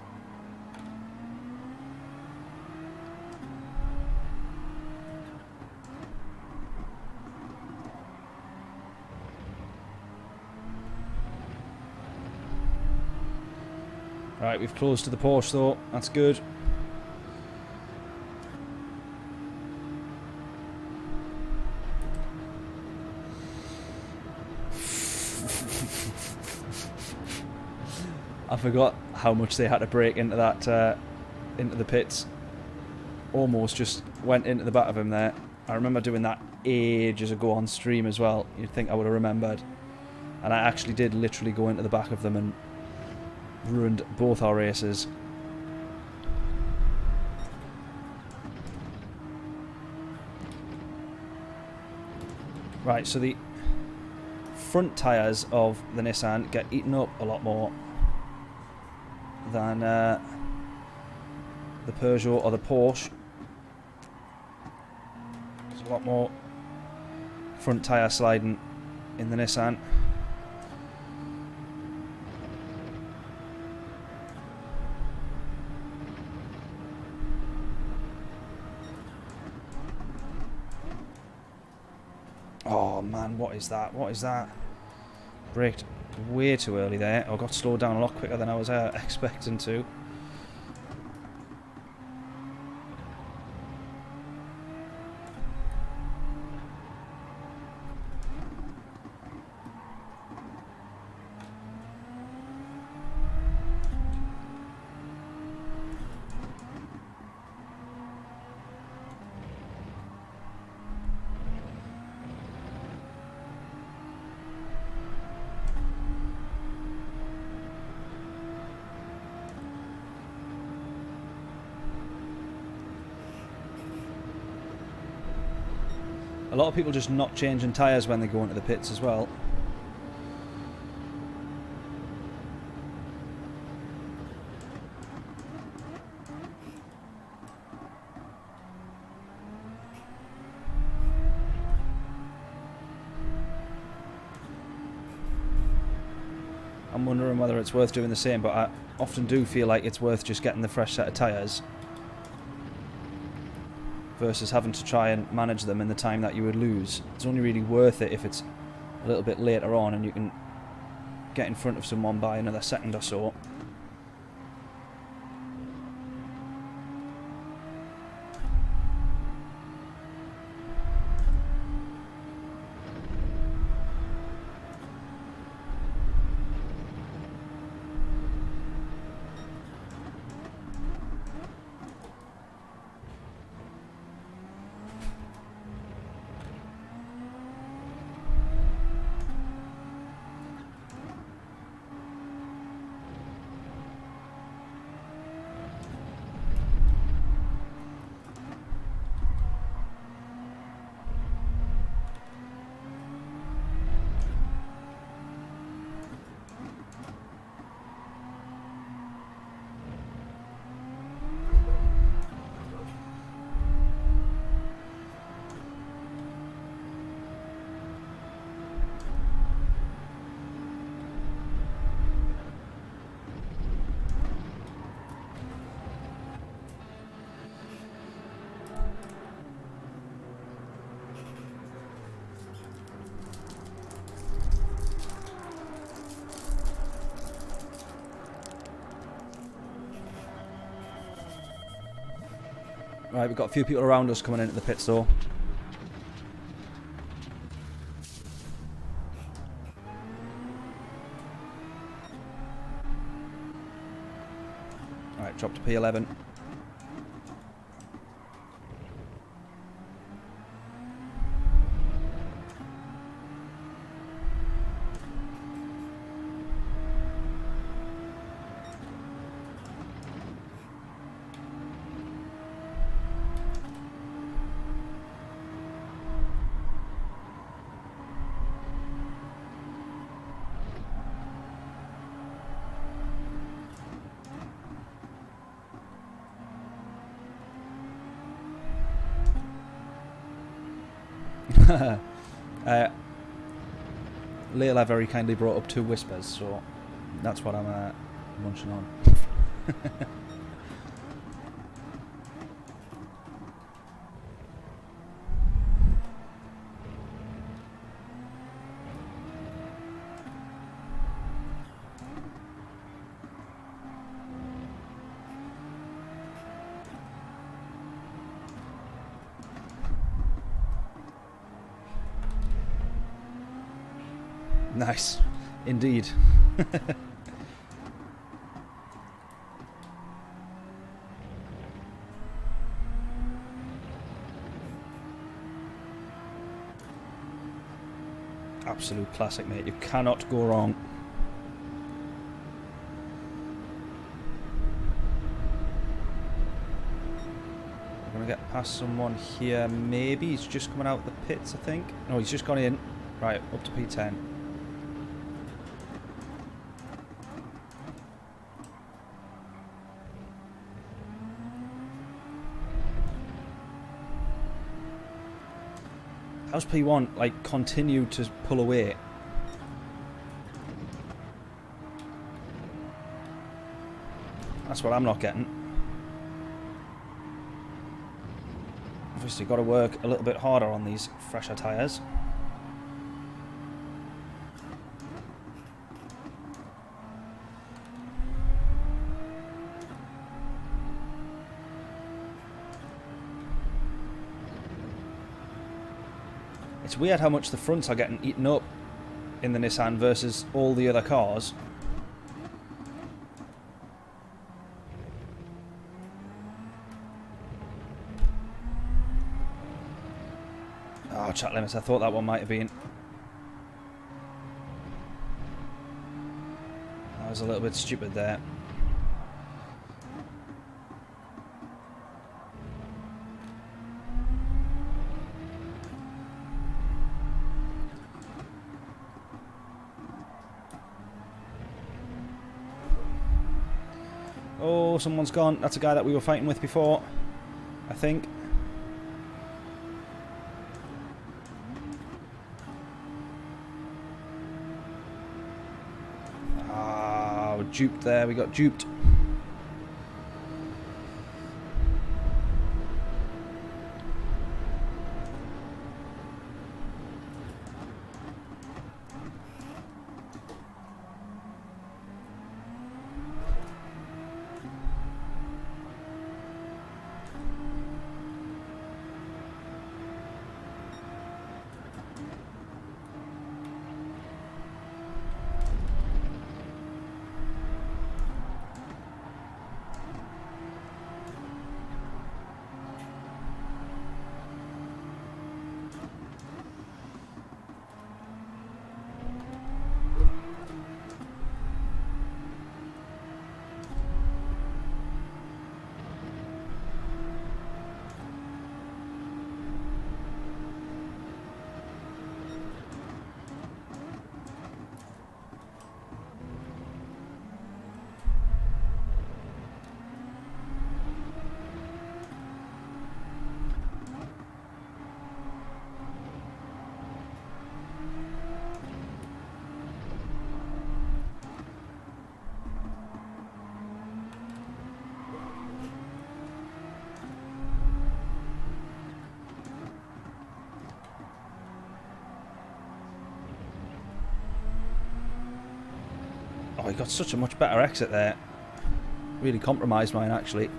A: Right, we've closed to the Porsche though, that's good. I forgot how much they had to brake into that, into the pits. Almost just went into the back of him there. I remember doing that ages ago on stream as well. You'd think I would have remembered. And I actually did literally go into the back of them and ruined both our races. Right, so the front tyres of the Nissan get eaten up a lot more than the Peugeot or the Porsche. There's a lot more front tyre sliding in the Nissan. Oh man, what is that? What is that? Braked way too early there. I got slowed down a lot quicker than I was expecting to. A lot of people just not changing tyres when they go into the pits as well. I'm wondering whether it's worth doing the same, but I often do feel like it's worth just getting the fresh set of tyres versus having to try and manage them in the time that you would lose. It's only really worth it if it's a little bit later on and you can get in front of someone by another second or so. Right, we've got a few people around us coming into the pits though. Alright, drop to P11. Layla very kindly brought up 2 whispers, so that's what I'm munching on. Nice, indeed. Absolute classic, mate. You cannot go wrong. We're going to get past someone here, maybe. He's just coming out the pits, I think. No, he's just gone in. Right, up to P10. How's P1 like continue to pull away? That's what I'm not getting. Obviously got to work a little bit harder on these fresher tyres. It's weird how much the fronts are getting eaten up in the Nissan versus all the other cars. Oh, track limits. I thought that one might have been. That was a little bit stupid there. Oh, someone's gone. That's a guy that we were fighting with before, I think. Ah, we're duped there. We got duped. Oh, he got such a much better exit there. Really compromised mine, actually.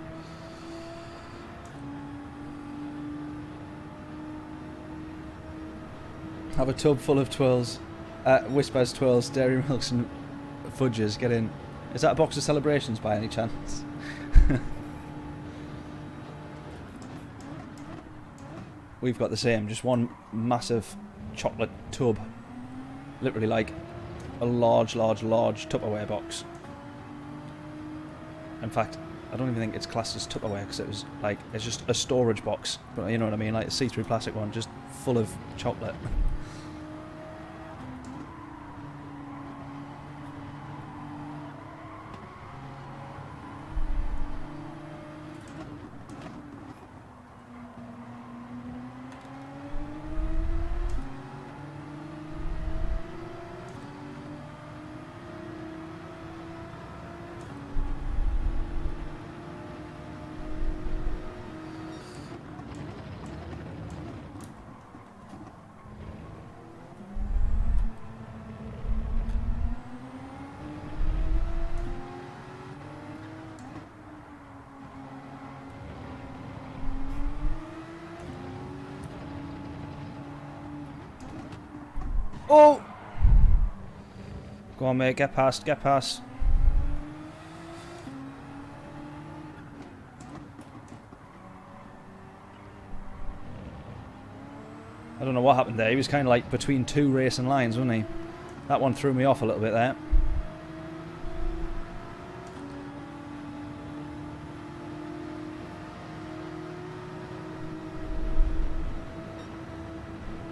A: Have a tub full of twirls. Whispers, twirls, dairy milks and fudges. Get in. Is that a box of celebrations by any chance? We've got the same. Just one massive chocolate tub. Literally like a large Tupperware box. In fact, I don't even think it's classed as Tupperware because it was like, it's just a storage box. But you know what I mean? Like a see-through plastic one, just full of chocolate. Oh! Go on, mate. Get past. Get past. I don't know what happened there. He was kind of like between two racing lines, wasn't he? That one threw me off a little bit there.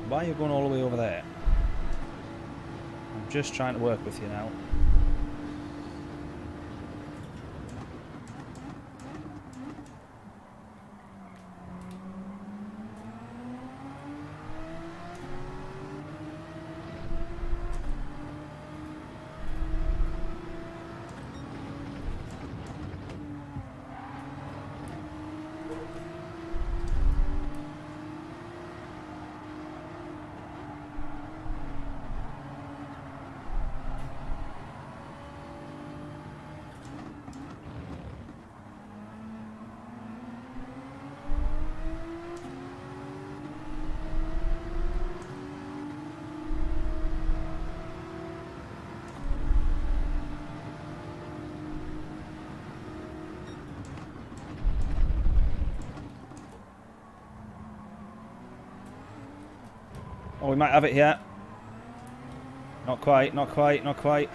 A: Why are you going all the way over there? I'm just trying to work with you now. Oh, we might have it here. Not quite, not quite, not quite.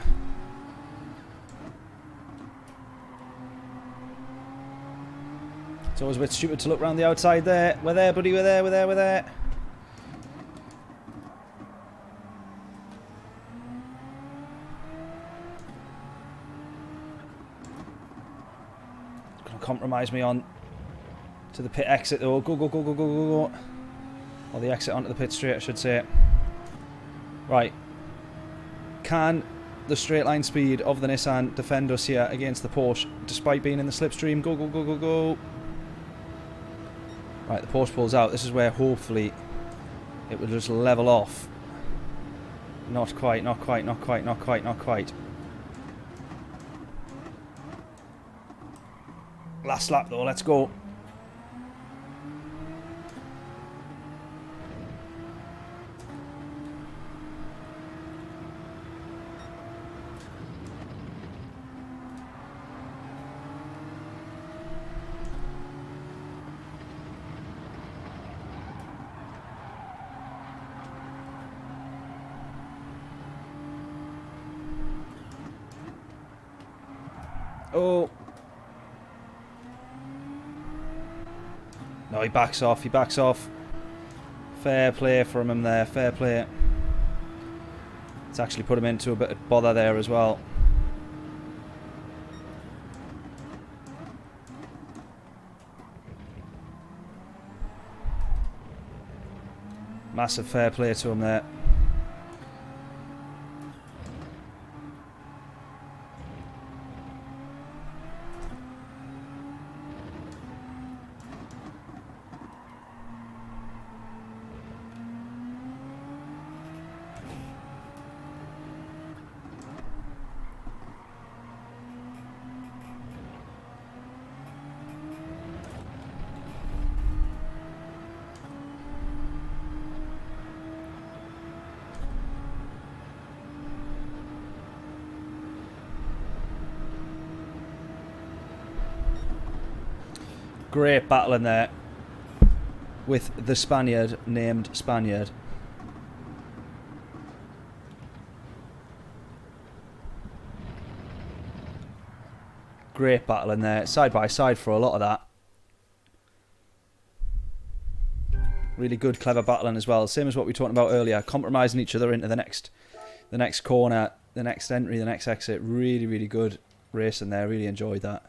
A: It's always a bit stupid to look around the outside there. We're there, buddy, we're there, we're there, we're there. It's going to compromise me on to the pit exit though. Go, go, go, go, go, go, go. Or the exit onto the pit straight, I should say. Right. Can the straight line speed of the Nissan defend us here against the Porsche, despite being in the slipstream? Go, go, go, go, go. Right, the Porsche pulls out. This is where hopefully it will just level off. Not quite, not quite, not quite, not quite, not quite. Last lap though, let's go. Oh. No, he backs off, he backs off. Fair play from him there, fair play. It's actually put him into a bit of bother there as well. Massive fair play to him there. Great battle in there with the Spaniard named Spaniard. Great battle in there, side by side for a lot of that. Really good, clever battling as well. Same as what we were talking about earlier, compromising each other into the next corner, the next entry, the next exit. Really, really good racing there. Really enjoyed that.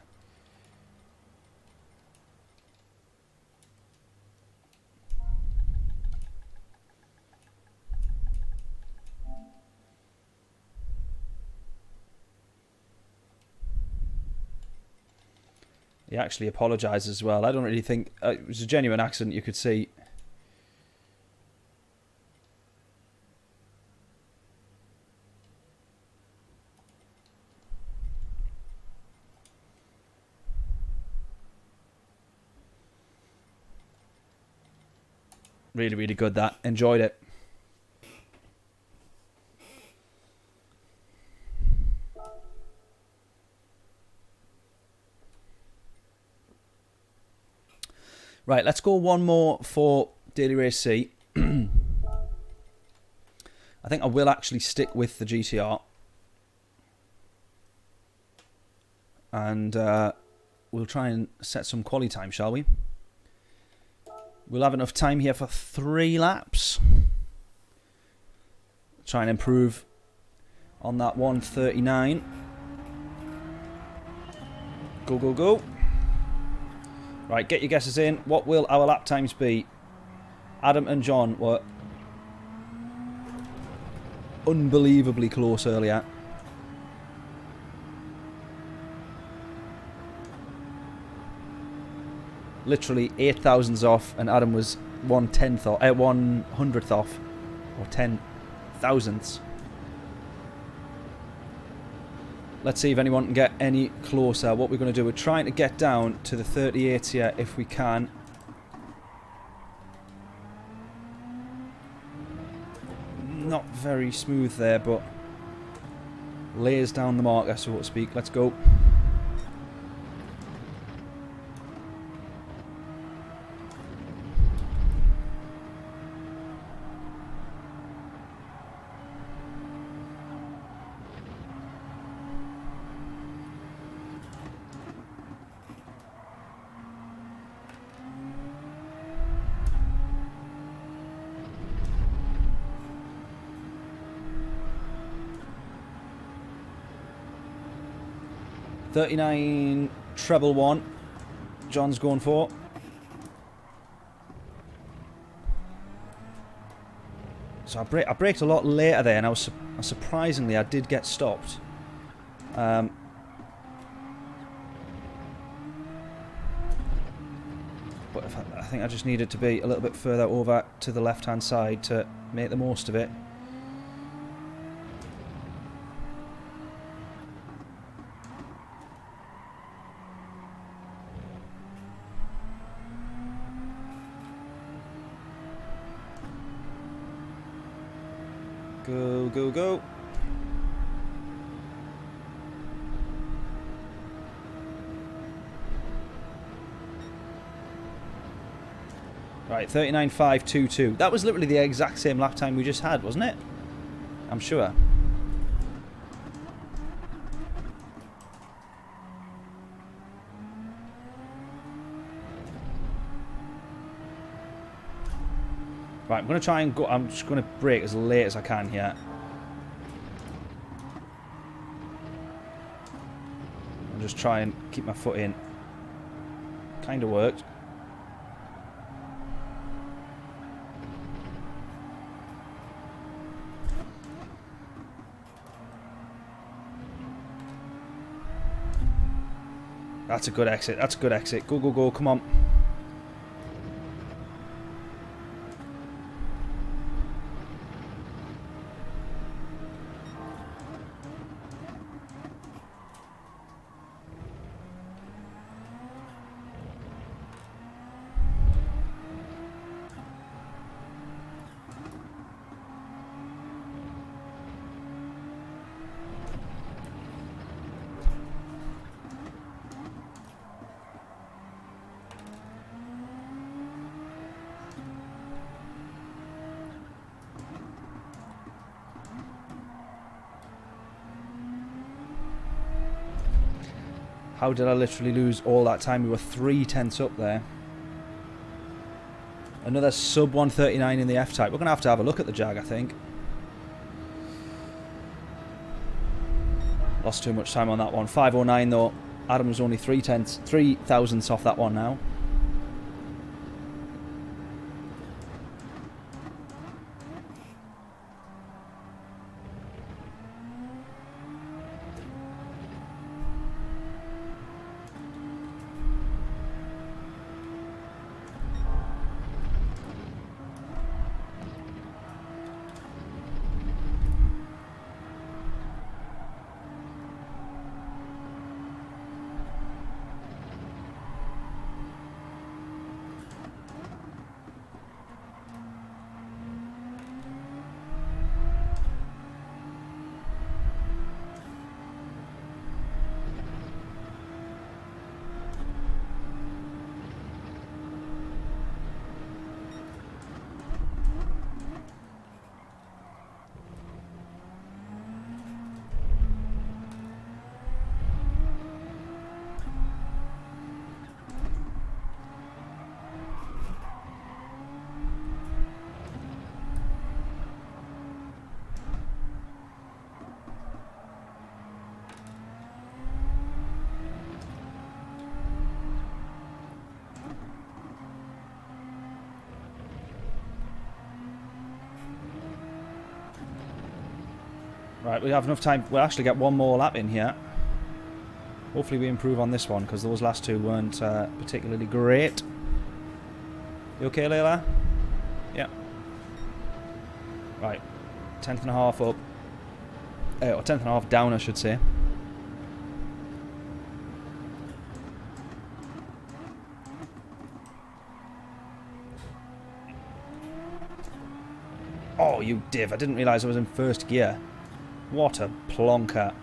A: He actually apologises as well. I don't really think... it was a genuine accident, you could see. Really, really good that. Enjoyed it. Right, let's go one more for Daily Race C. I think I will actually stick with the GTR. And we'll try and set some quali time, shall we? We'll have enough time here for 3 laps. Try and improve on that 1:39. Go, go, go. Right, get your guesses in. What will our lap times be? Adam and John were unbelievably close earlier. Literally 8 thousandths off, and Adam was 1/10th off, 1/100th off, or 10 thousandths. Let's see if anyone can get any closer. What we're going to do, we're trying to get down to the 38s here if we can. Not very smooth there, but lays down the marker, so to speak. Let's go. 39 treble 1. John's going for. So I braked a lot later there, and surprisingly I did get stopped. But I think I just needed to be a little bit further over to the left-hand side to make the most of it. Go, go, go. Right, 39.522. That was literally the exact same lap time we just had, wasn't it? I'm sure. Right, I'm going to try and go. I'm just going to brake as late as I can here. I'll just try and keep my foot in. Kind of worked. That's a good exit. That's a good exit. Go, go, go. Come on. How did I literally lose all that time? We were 3/10 up there. Another sub 139 in the F-Type. We're going to have a look at the Jag, I think. Lost too much time on that one. 509 though. Adam was only 3 thousandths off that one now. Right, we have enough time. We'll actually get one more lap in here. Hopefully we improve on this one, because those last two weren't particularly great. You okay, Layla? Yeah. Right. 10th and a half up. Or 10th and a half down, I should say. Oh, you div. I didn't realise I was in first gear. What a plonker.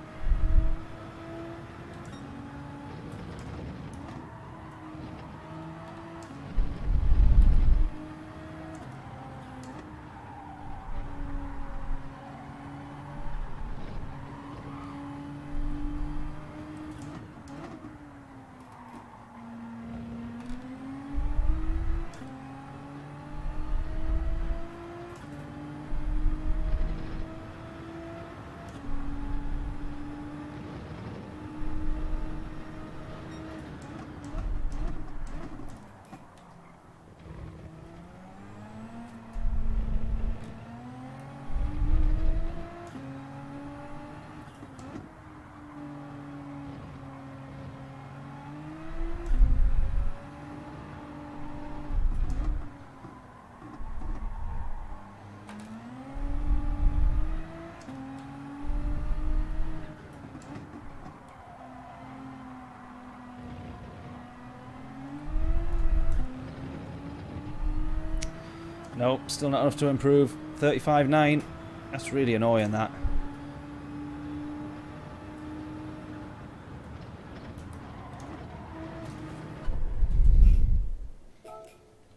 A: Nope, still not enough to improve. 35.9. That's really annoying, that.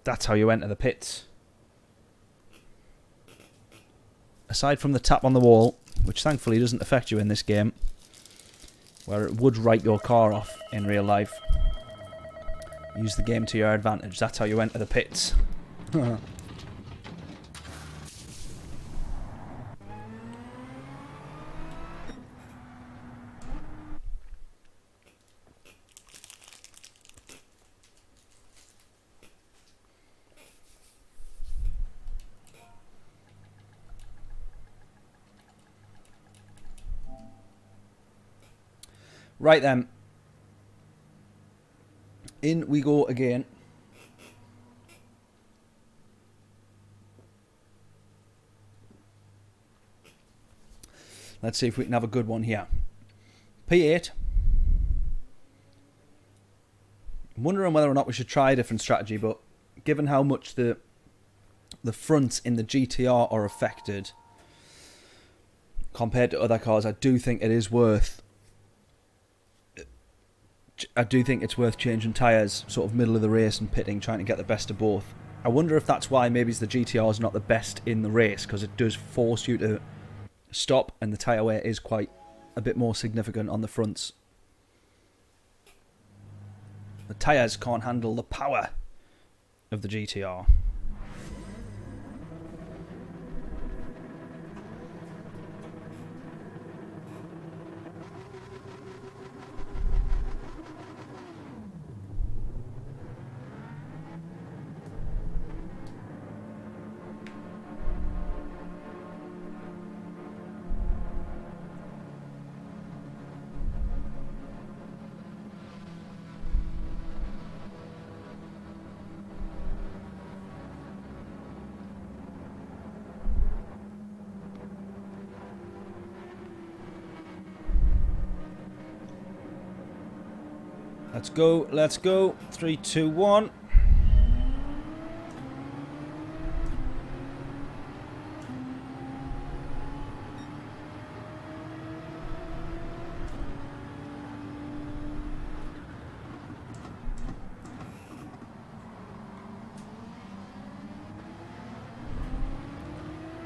A: That's how you enter the pits. Aside from the tap on the wall, which thankfully doesn't affect you in this game, where it would write your car off in real life, use the game to your advantage. That's how you enter the pits. Right then. In we go again. Let's see if we can have a good one here. P8. I'm wondering whether or not we should try a different strategy, but given how much the fronts in the GTR are affected compared to other cars, I do think it is worth... I do think it's worth changing tyres sort of middle of the race and pitting, trying to get the best of both. I wonder if that's why maybe the GTR is not the best in the race, because it does force you to stop and the tyre wear is quite a bit more significant on the fronts. The tyres can't handle the power of the GTR. Let's go, let's go. 3, 2, 1.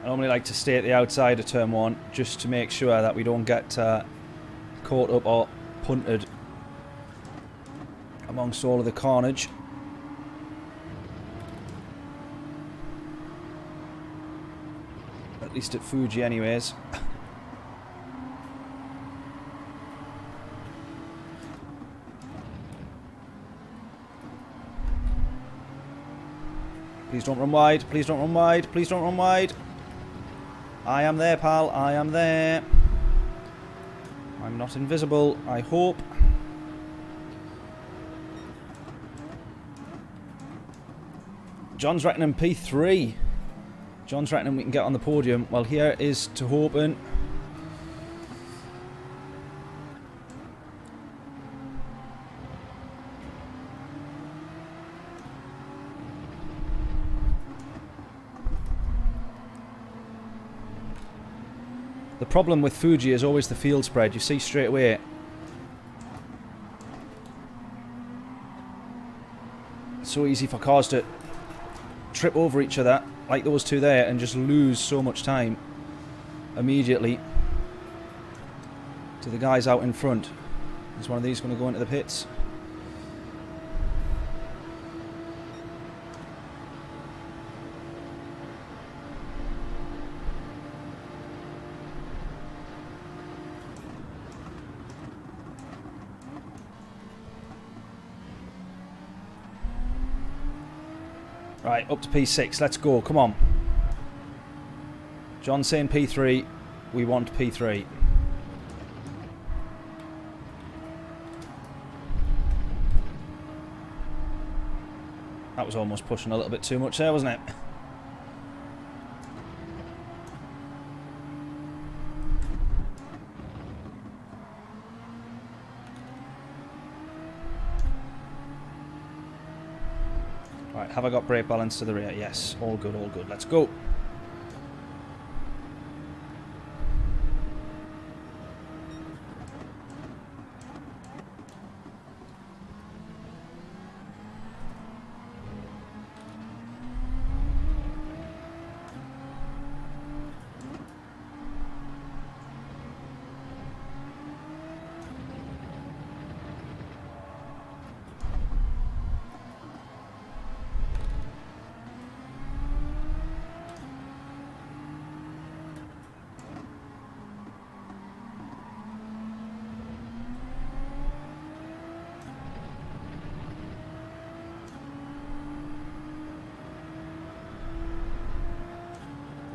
A: I normally like to stay at the outside of turn 1 just to make sure that we don't get caught up or punted amongst all of the carnage. At least at Fuji anyways. Please don't run wide, please don't run wide, please don't run wide. I am there, pal, I am there. I'm not invisible, I hope. John's reckoning P3. John's reckoning we can get on the podium. Well, here is to hoping. The problem with Fuji is always the field spread. You see straight away. It's so easy for cars to trip over each other like those two there and just lose so much time immediately to the guys out in front. Is one of these going to go into the pits? Right, up to P6. Let's go. Come on. John saying P3. We want P3. That was almost pushing a little bit too much there, wasn't it? Right, have I got brake balance to the rear? Yes, all good, all good. Let's go.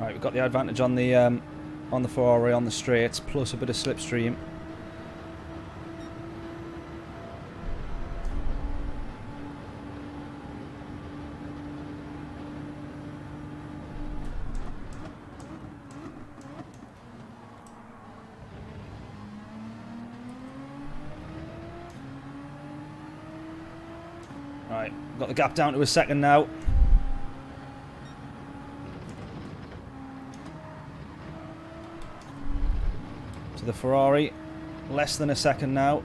A: Right, we've got the advantage on the Ferrari on the straights, plus a bit of slipstream. Right, got the gap down to a second now. To the Ferrari, less than a second now.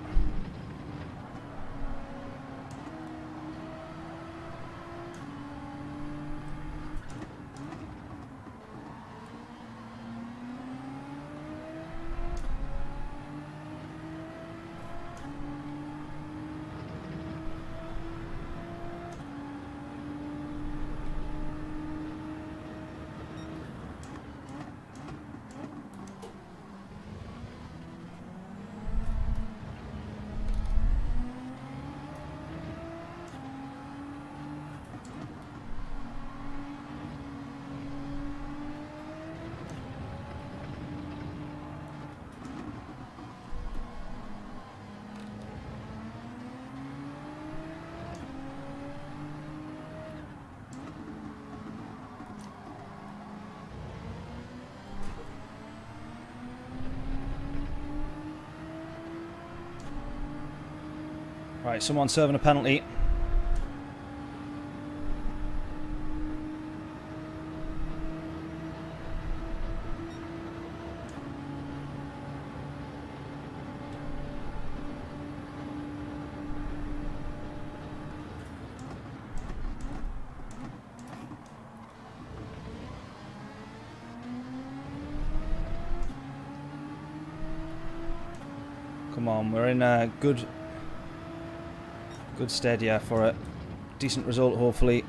A: Right, someone serving a penalty. Come on, we're in a good stead, yeah, for a decent result, hopefully.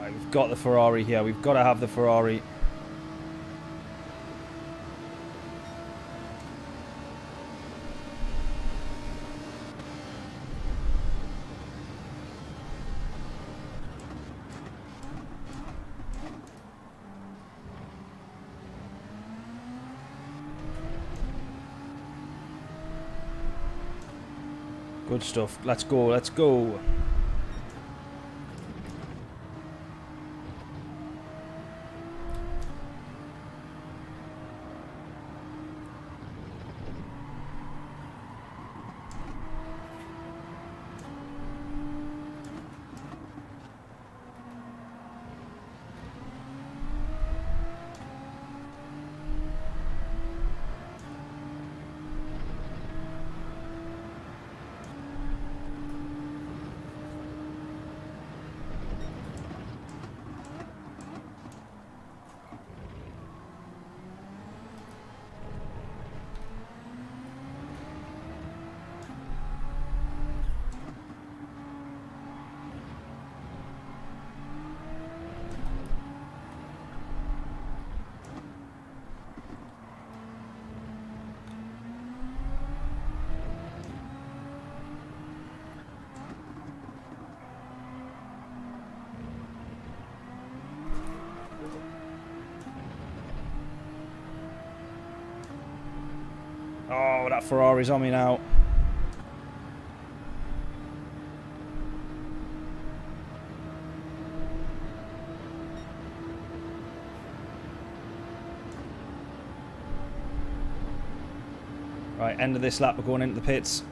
A: We've got the Ferrari here. We've got to have the Ferrari. Good stuff. Let's go. Let's go. Oh, that Ferrari's on me now. Right, end of this lap, we're going into the pits.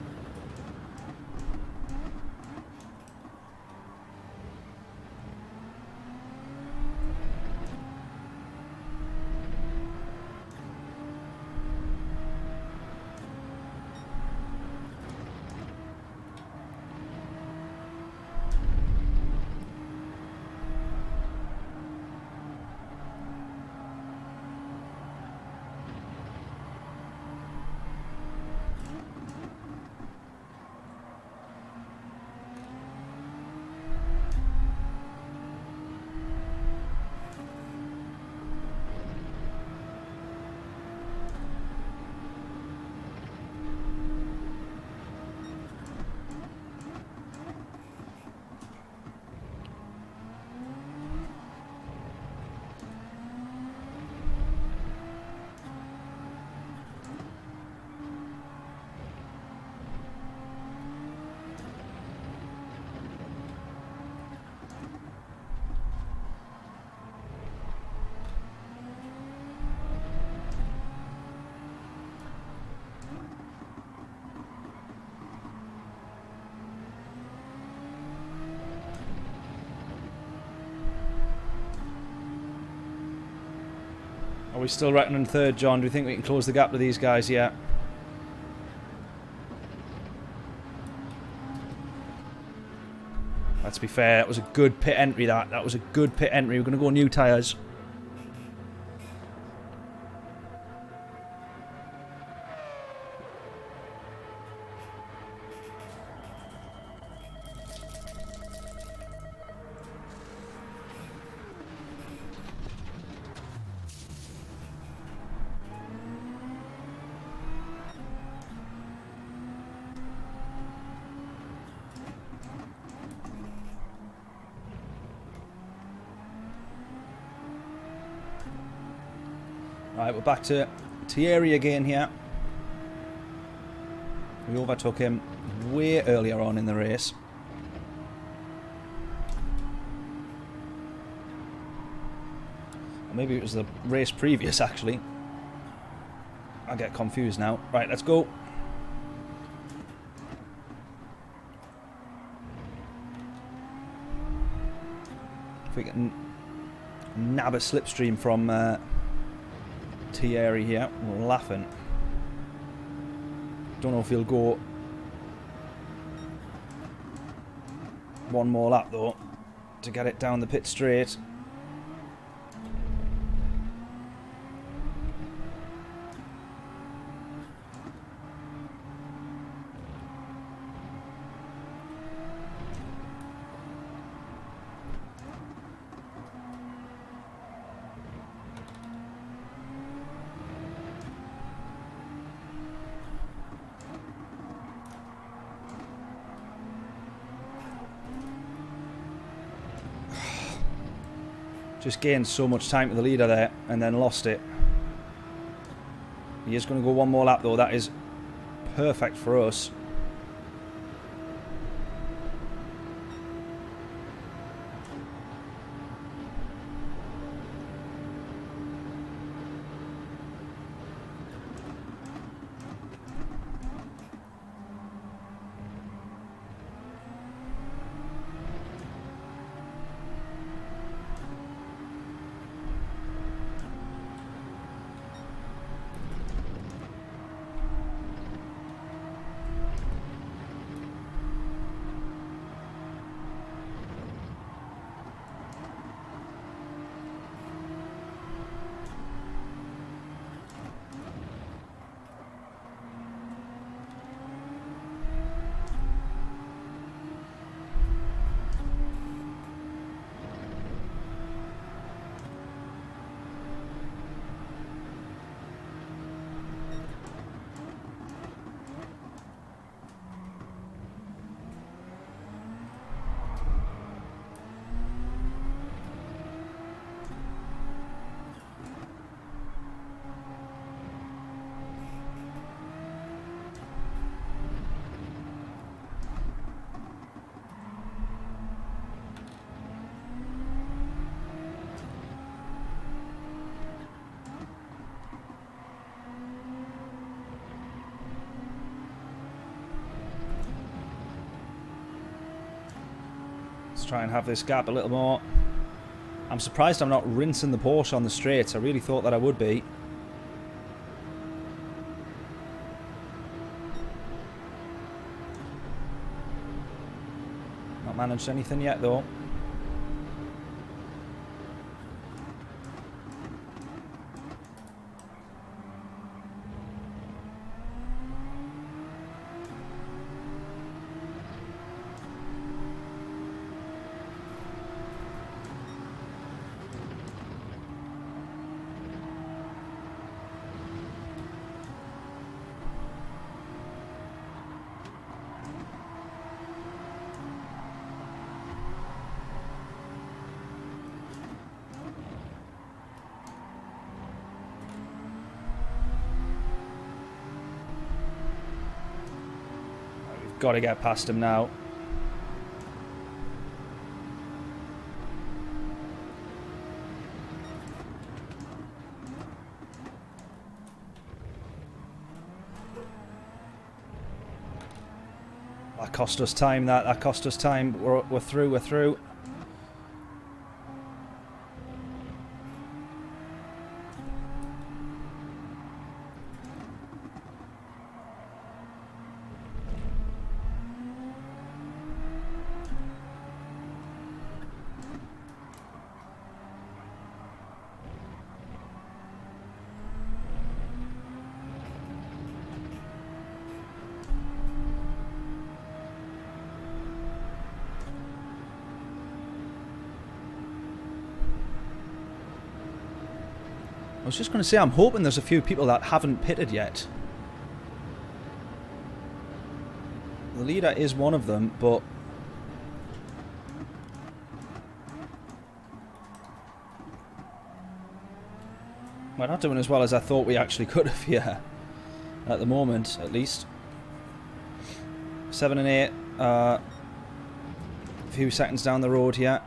A: Are we still reckoning third, John? Do you think we can close the gap to these guys yet? Let's be fair, that was a good pit entry, that was a good pit entry. We're going to go new tyres. Right, we're back to Thierry again here. We overtook him way earlier on in the race. Or maybe it was the race previous, actually. I get confused now. Right, let's go. If we can nab a slipstream from Thierry here, we're laughing. Don't know if he'll go one more lap though to get it down the pit straight. Just gained so much time to the leader there and then lost it. He is going to go one more lap though. That is perfect for us. try and have this gap a little more. I'm surprised I'm not rinsing the Porsche on the straights. I really thought that I would be. Not managed anything yet though. Got to get past him now. That cost us time, that cost us time. We're through, we're through. I was just going to say, I'm hoping there's a few people that haven't pitted yet. The leader is one of them, but we're not doing as well as I thought we actually could have here. At the moment, at least. 7 and 8. A few seconds down the road here.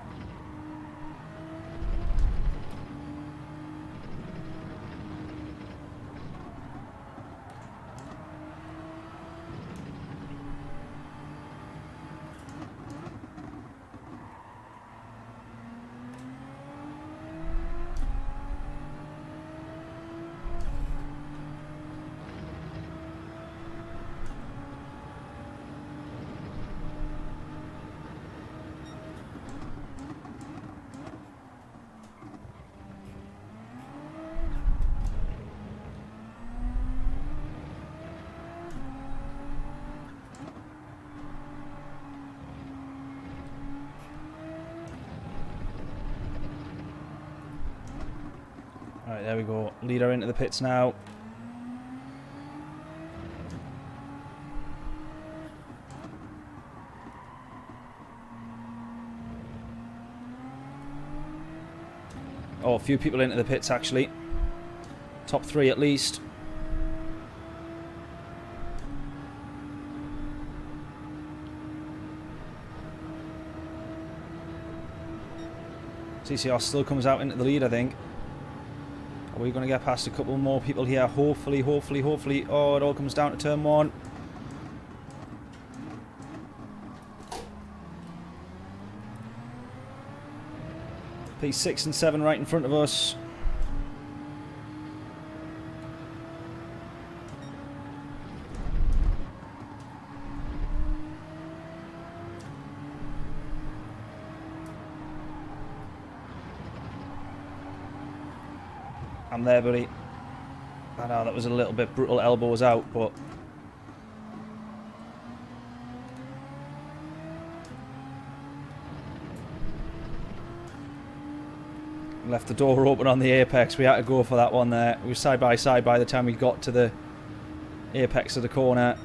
A: Alright, there we go. Leader into the pits now. Oh, a few people into the pits actually. Top 3 at least. CCR still comes out into the lead, I think. Are we going to get past a couple more people here? Hopefully, hopefully, hopefully. Oh, it all comes down to turn 1. P6 and 7 right in front of us. I'm there, buddy. I know that was a little bit brutal. Elbows out, but left the door open on the apex. We had to go for that one there. We were side by side by the time we got to the apex of the corner.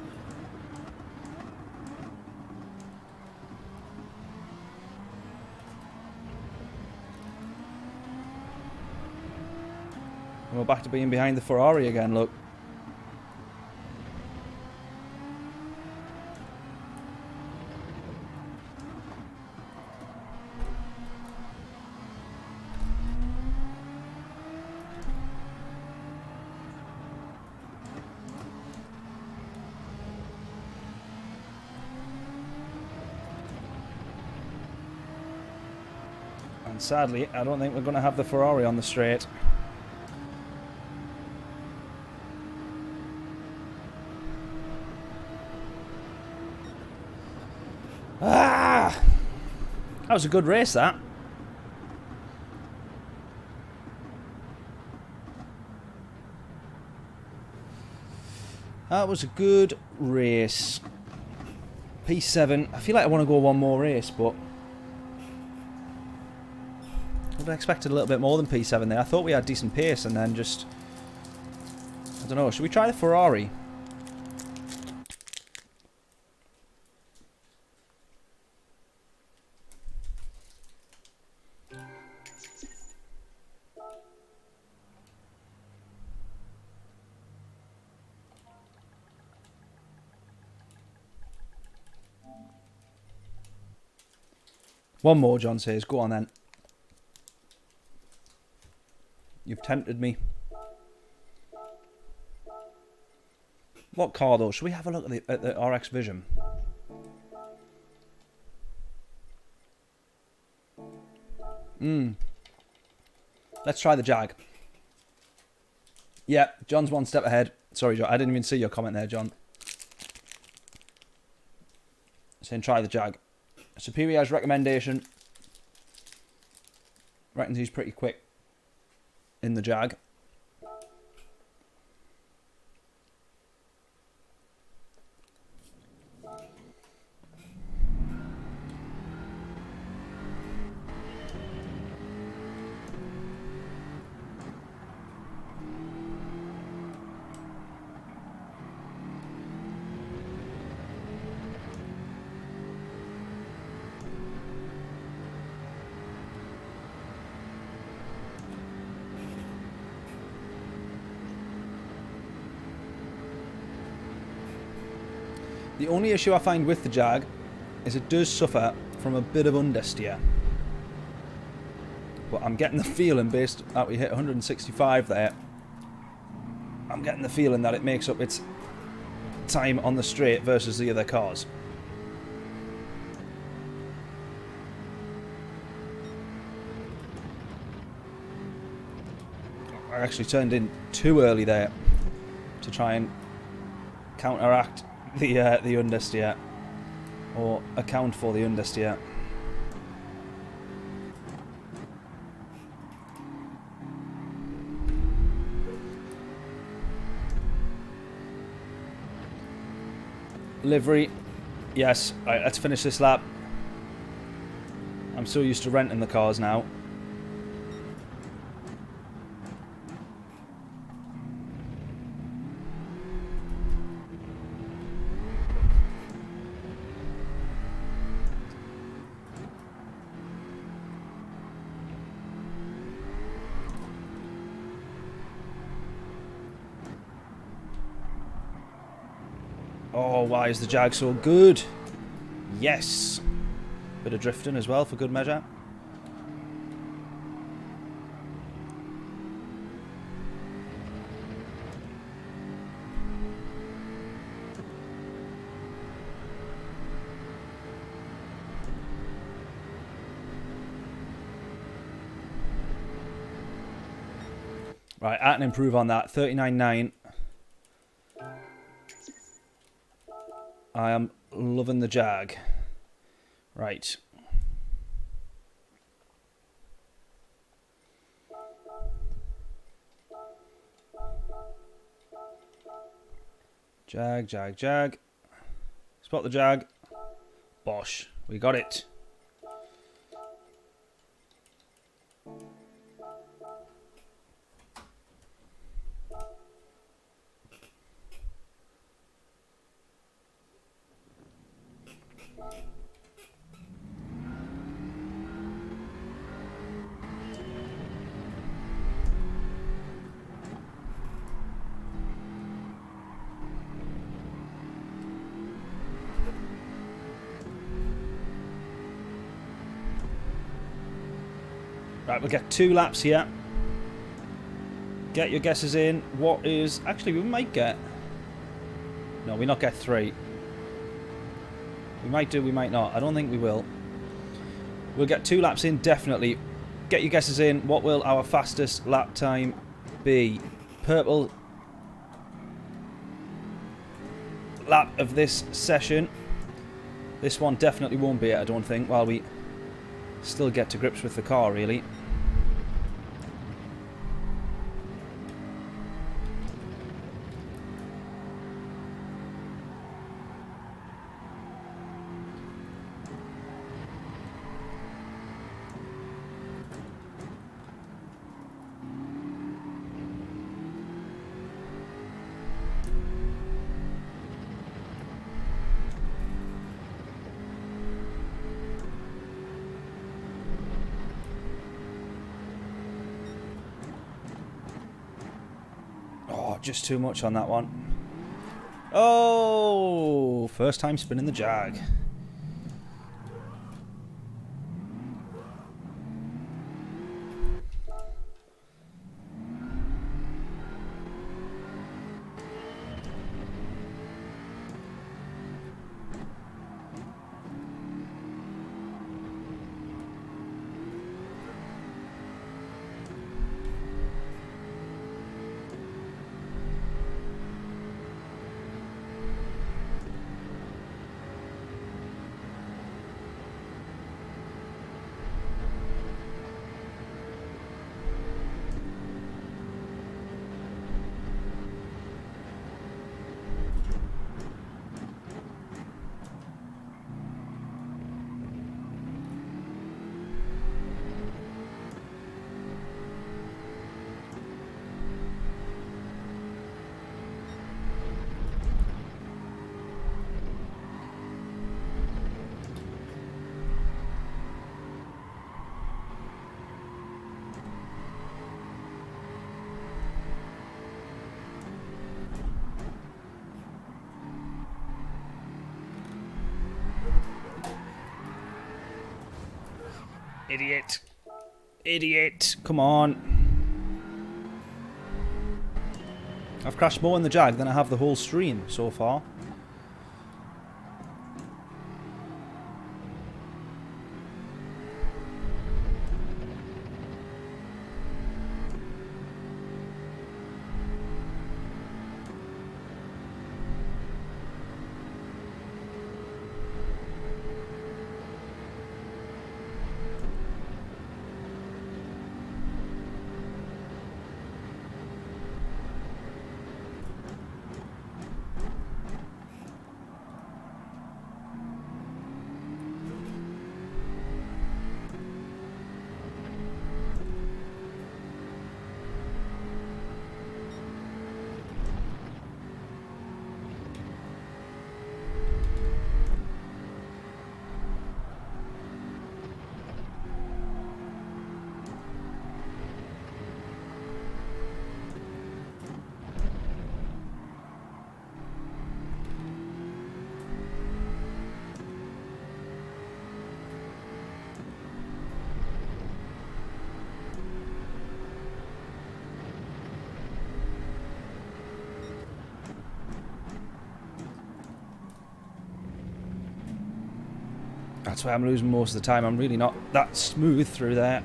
A: And we're back to being behind the Ferrari again, look. And sadly, I don't think we're going to have the Ferrari on the straight. Ah! That was a good race, that. That was a good race. P7. I feel like I want to go one more race, but I would have expected a little bit more than P7 there. I thought we had decent pace, and then just... I don't know. Should we try the Ferrari? One more, John says. Go on, then. You've tempted me. What car, though? Should we have a look at the RX Vision? Let's try the Jag. Yeah, John's one step ahead. Sorry, John. I didn't even see your comment there, John. Saying try the Jag. Superior's recommendation. Reckons he's pretty quick in the Jag. The only issue I find with the Jag is it does suffer from a bit of understeer. But I'm getting the feeling, based that we hit 165 there, I'm getting the feeling that it makes up its time on the straight versus the other cars. I actually turned in too early there to try and counteract the understeer, or account for the understeer. Livery, yes. Right, let's finish this lap. I'm so used to renting the cars now. Oh, why is the Jag so good? Yes. Bit of drifting as well for good measure. Right, I can improve on that. 39.9. I am loving the Jag. Right. Jag, Jag, Jag. Spot the Jag. Bosh. We got it. Right, we'll get 2 laps here. Get your guesses in. What is... Actually, we might get... No, we not get 3. We might do, we might not. I don't think we will. We'll get 2 laps in, definitely. Get your guesses in. What will our fastest lap time be? Purple lap of this session. This one definitely won't be it, I don't think, while we still get to grips with the car, really. Just too much on that one. Oh, first time spinning the Jag. Idiot. Idiot. Come on. I've crashed more in the Jag than I have the whole stream so far. That's why I'm losing most of the time. I'm really not that smooth through there.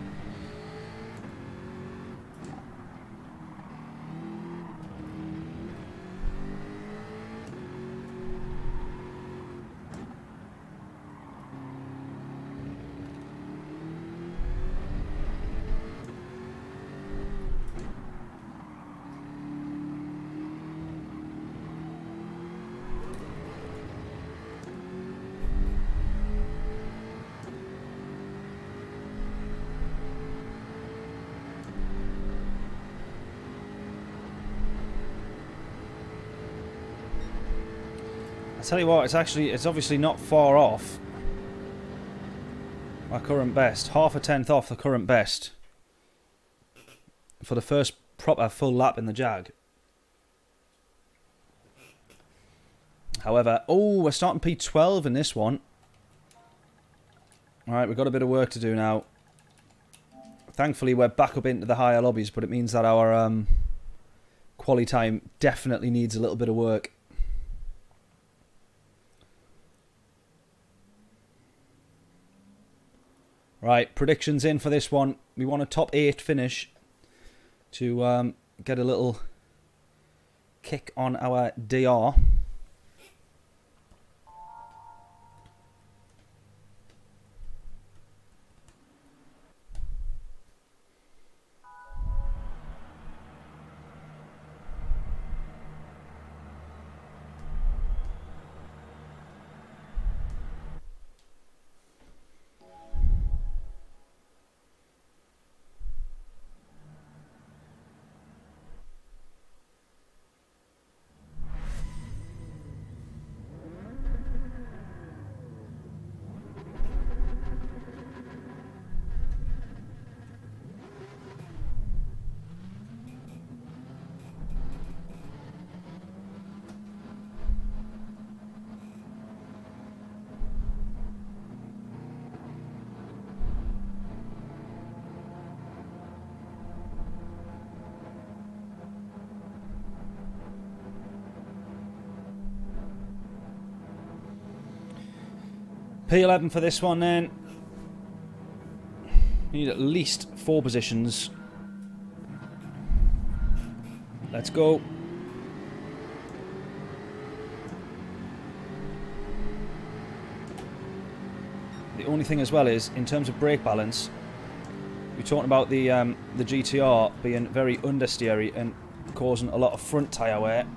A: I tell you what, it's obviously not far off my current best. Half a tenth off the current best for the first proper full lap in the Jag. However, oh, we're starting P12 in this one. Alright, we've got a bit of work to do now. Thankfully, we're back up into the higher lobbies, but it means that our quali time definitely needs a little bit of work. Right, predictions in for this one. We want a top 8 finish to get a little kick on our DR. P11 for this one then. Need at least 4 positions. Let's go. The only thing as well is, in terms of brake balance, we're talking about the GTR being very understeery and causing a lot of front tyre wear.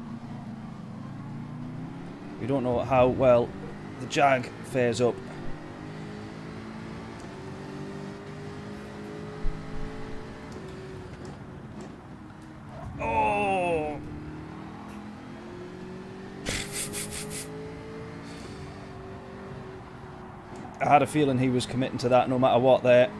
A: We don't know how well the Jag fares up. Oh! I had a feeling he was committing to that no matter what there.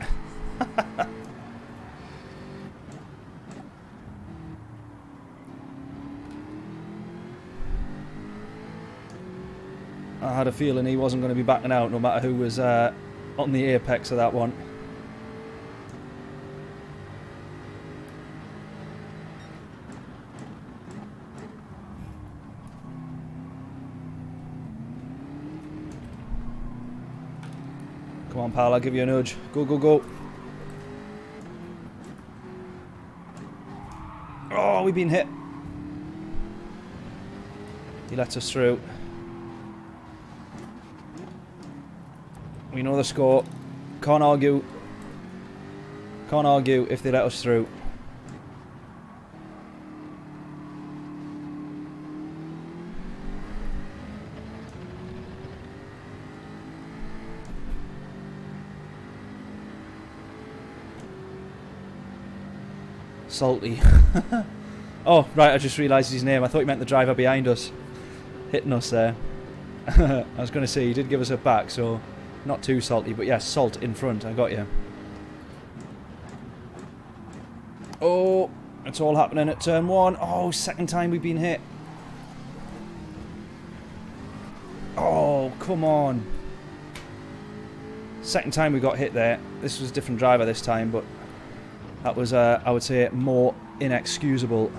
A: I had a feeling he wasn't going to be backing out no matter who was on the apex of that one. Come on, pal, I'll give you a nudge. Go, go, go. Oh, we've been hit. He lets us through. We know the score. Can't argue. Can't argue if they let us through. Salty. Oh, right, I just realised his name. I thought he meant the driver behind us. Hitting us there. I was going to say, he did give us a back, so not too salty, but yes, salt in front. I got you. Oh, it's all happening at turn 1. Oh, second time we've been hit. Oh, come on. Second time we got hit there. This was a different driver this time, but that was, I would say, more inexcusable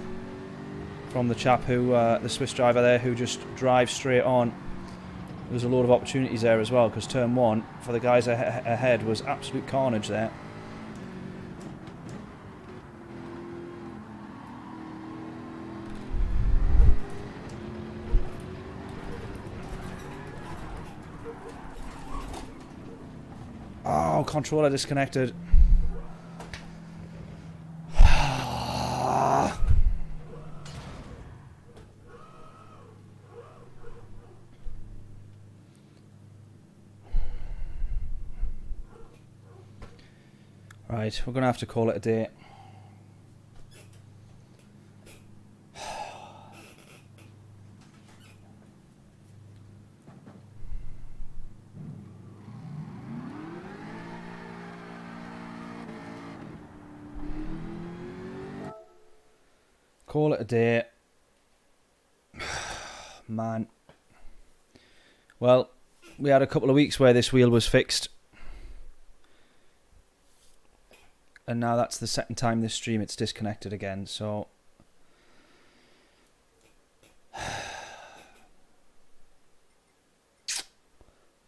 A: from the chap who, the Swiss driver there, who just drives straight on. There's a load of opportunities there as well, because turn 1 for the guys ahead was absolute carnage there. Oh, controller disconnected. Right, we're going to have to call it a day. Call it a day. Man. Well, we had a couple of weeks where this wheel was fixed. And now that's the second time this stream it's disconnected again, so...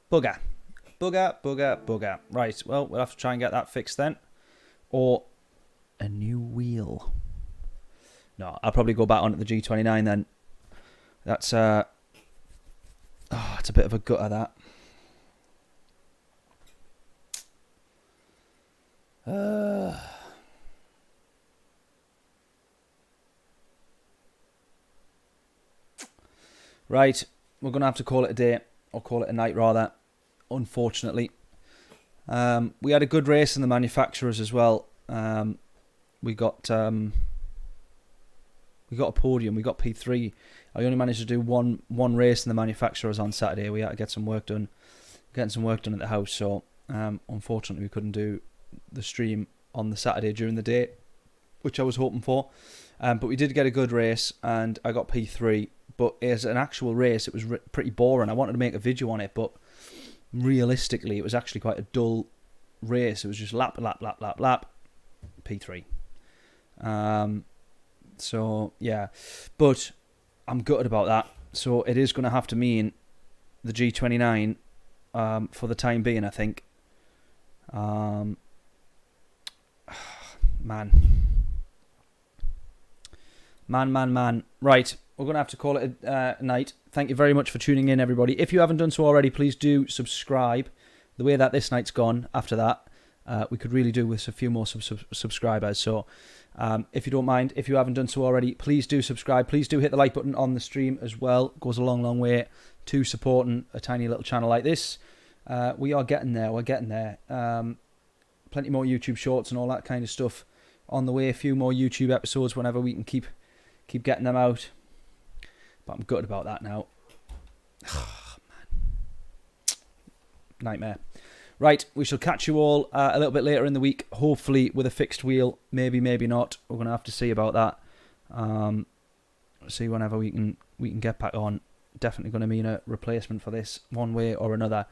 A: Bugger. Bugger, bugger, bugger. Right, well, we'll have to try and get that fixed then. or a new wheel? No, I'll probably go back onto the G29 then. That's it's a bit of a gutter, that. Right, we're going to have to call it a day, or call it a night rather, unfortunately. We had a good race in the manufacturers as well. We got a podium, we got P3. I only managed to do one race in the manufacturers on Saturday. We had to get some work done, at the house, so unfortunately we couldn't do the stream on the Saturday during the day, which I was hoping for. But we did get a good race, and I got P3. But as an actual race, it was pretty boring. I wanted to make a video on it, but realistically, it was actually quite a dull race. It was just lap, P3. So, yeah. But I'm gutted about that. So it is going to have to mean the G29 for the time being, I think. Man. Right. We're going to have to call it a night. Thank you very much for tuning in, everybody. If you haven't done so already, please do subscribe. The way that this night's gone after that, we could really do with a few more subscribers. So if you don't mind, if you haven't done so already, please do subscribe. Please do hit the like button on the stream as well. It goes a long, long way to supporting a tiny little channel like this. We are getting there. We're getting there. Plenty more YouTube shorts and all that kind of stuff on the way. A few more YouTube episodes whenever we can keep getting them out. But I'm gutted about that now. Oh, man. Nightmare. Right, we shall catch you all a little bit later in the week, hopefully with a fixed wheel. Maybe, maybe not. We're going to have to see about that. See whenever we can get back on. Definitely going to mean a replacement for this one way or another.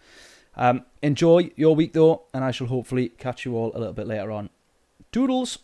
A: Enjoy your week though, and I shall hopefully catch you all a little bit later on. Doodles!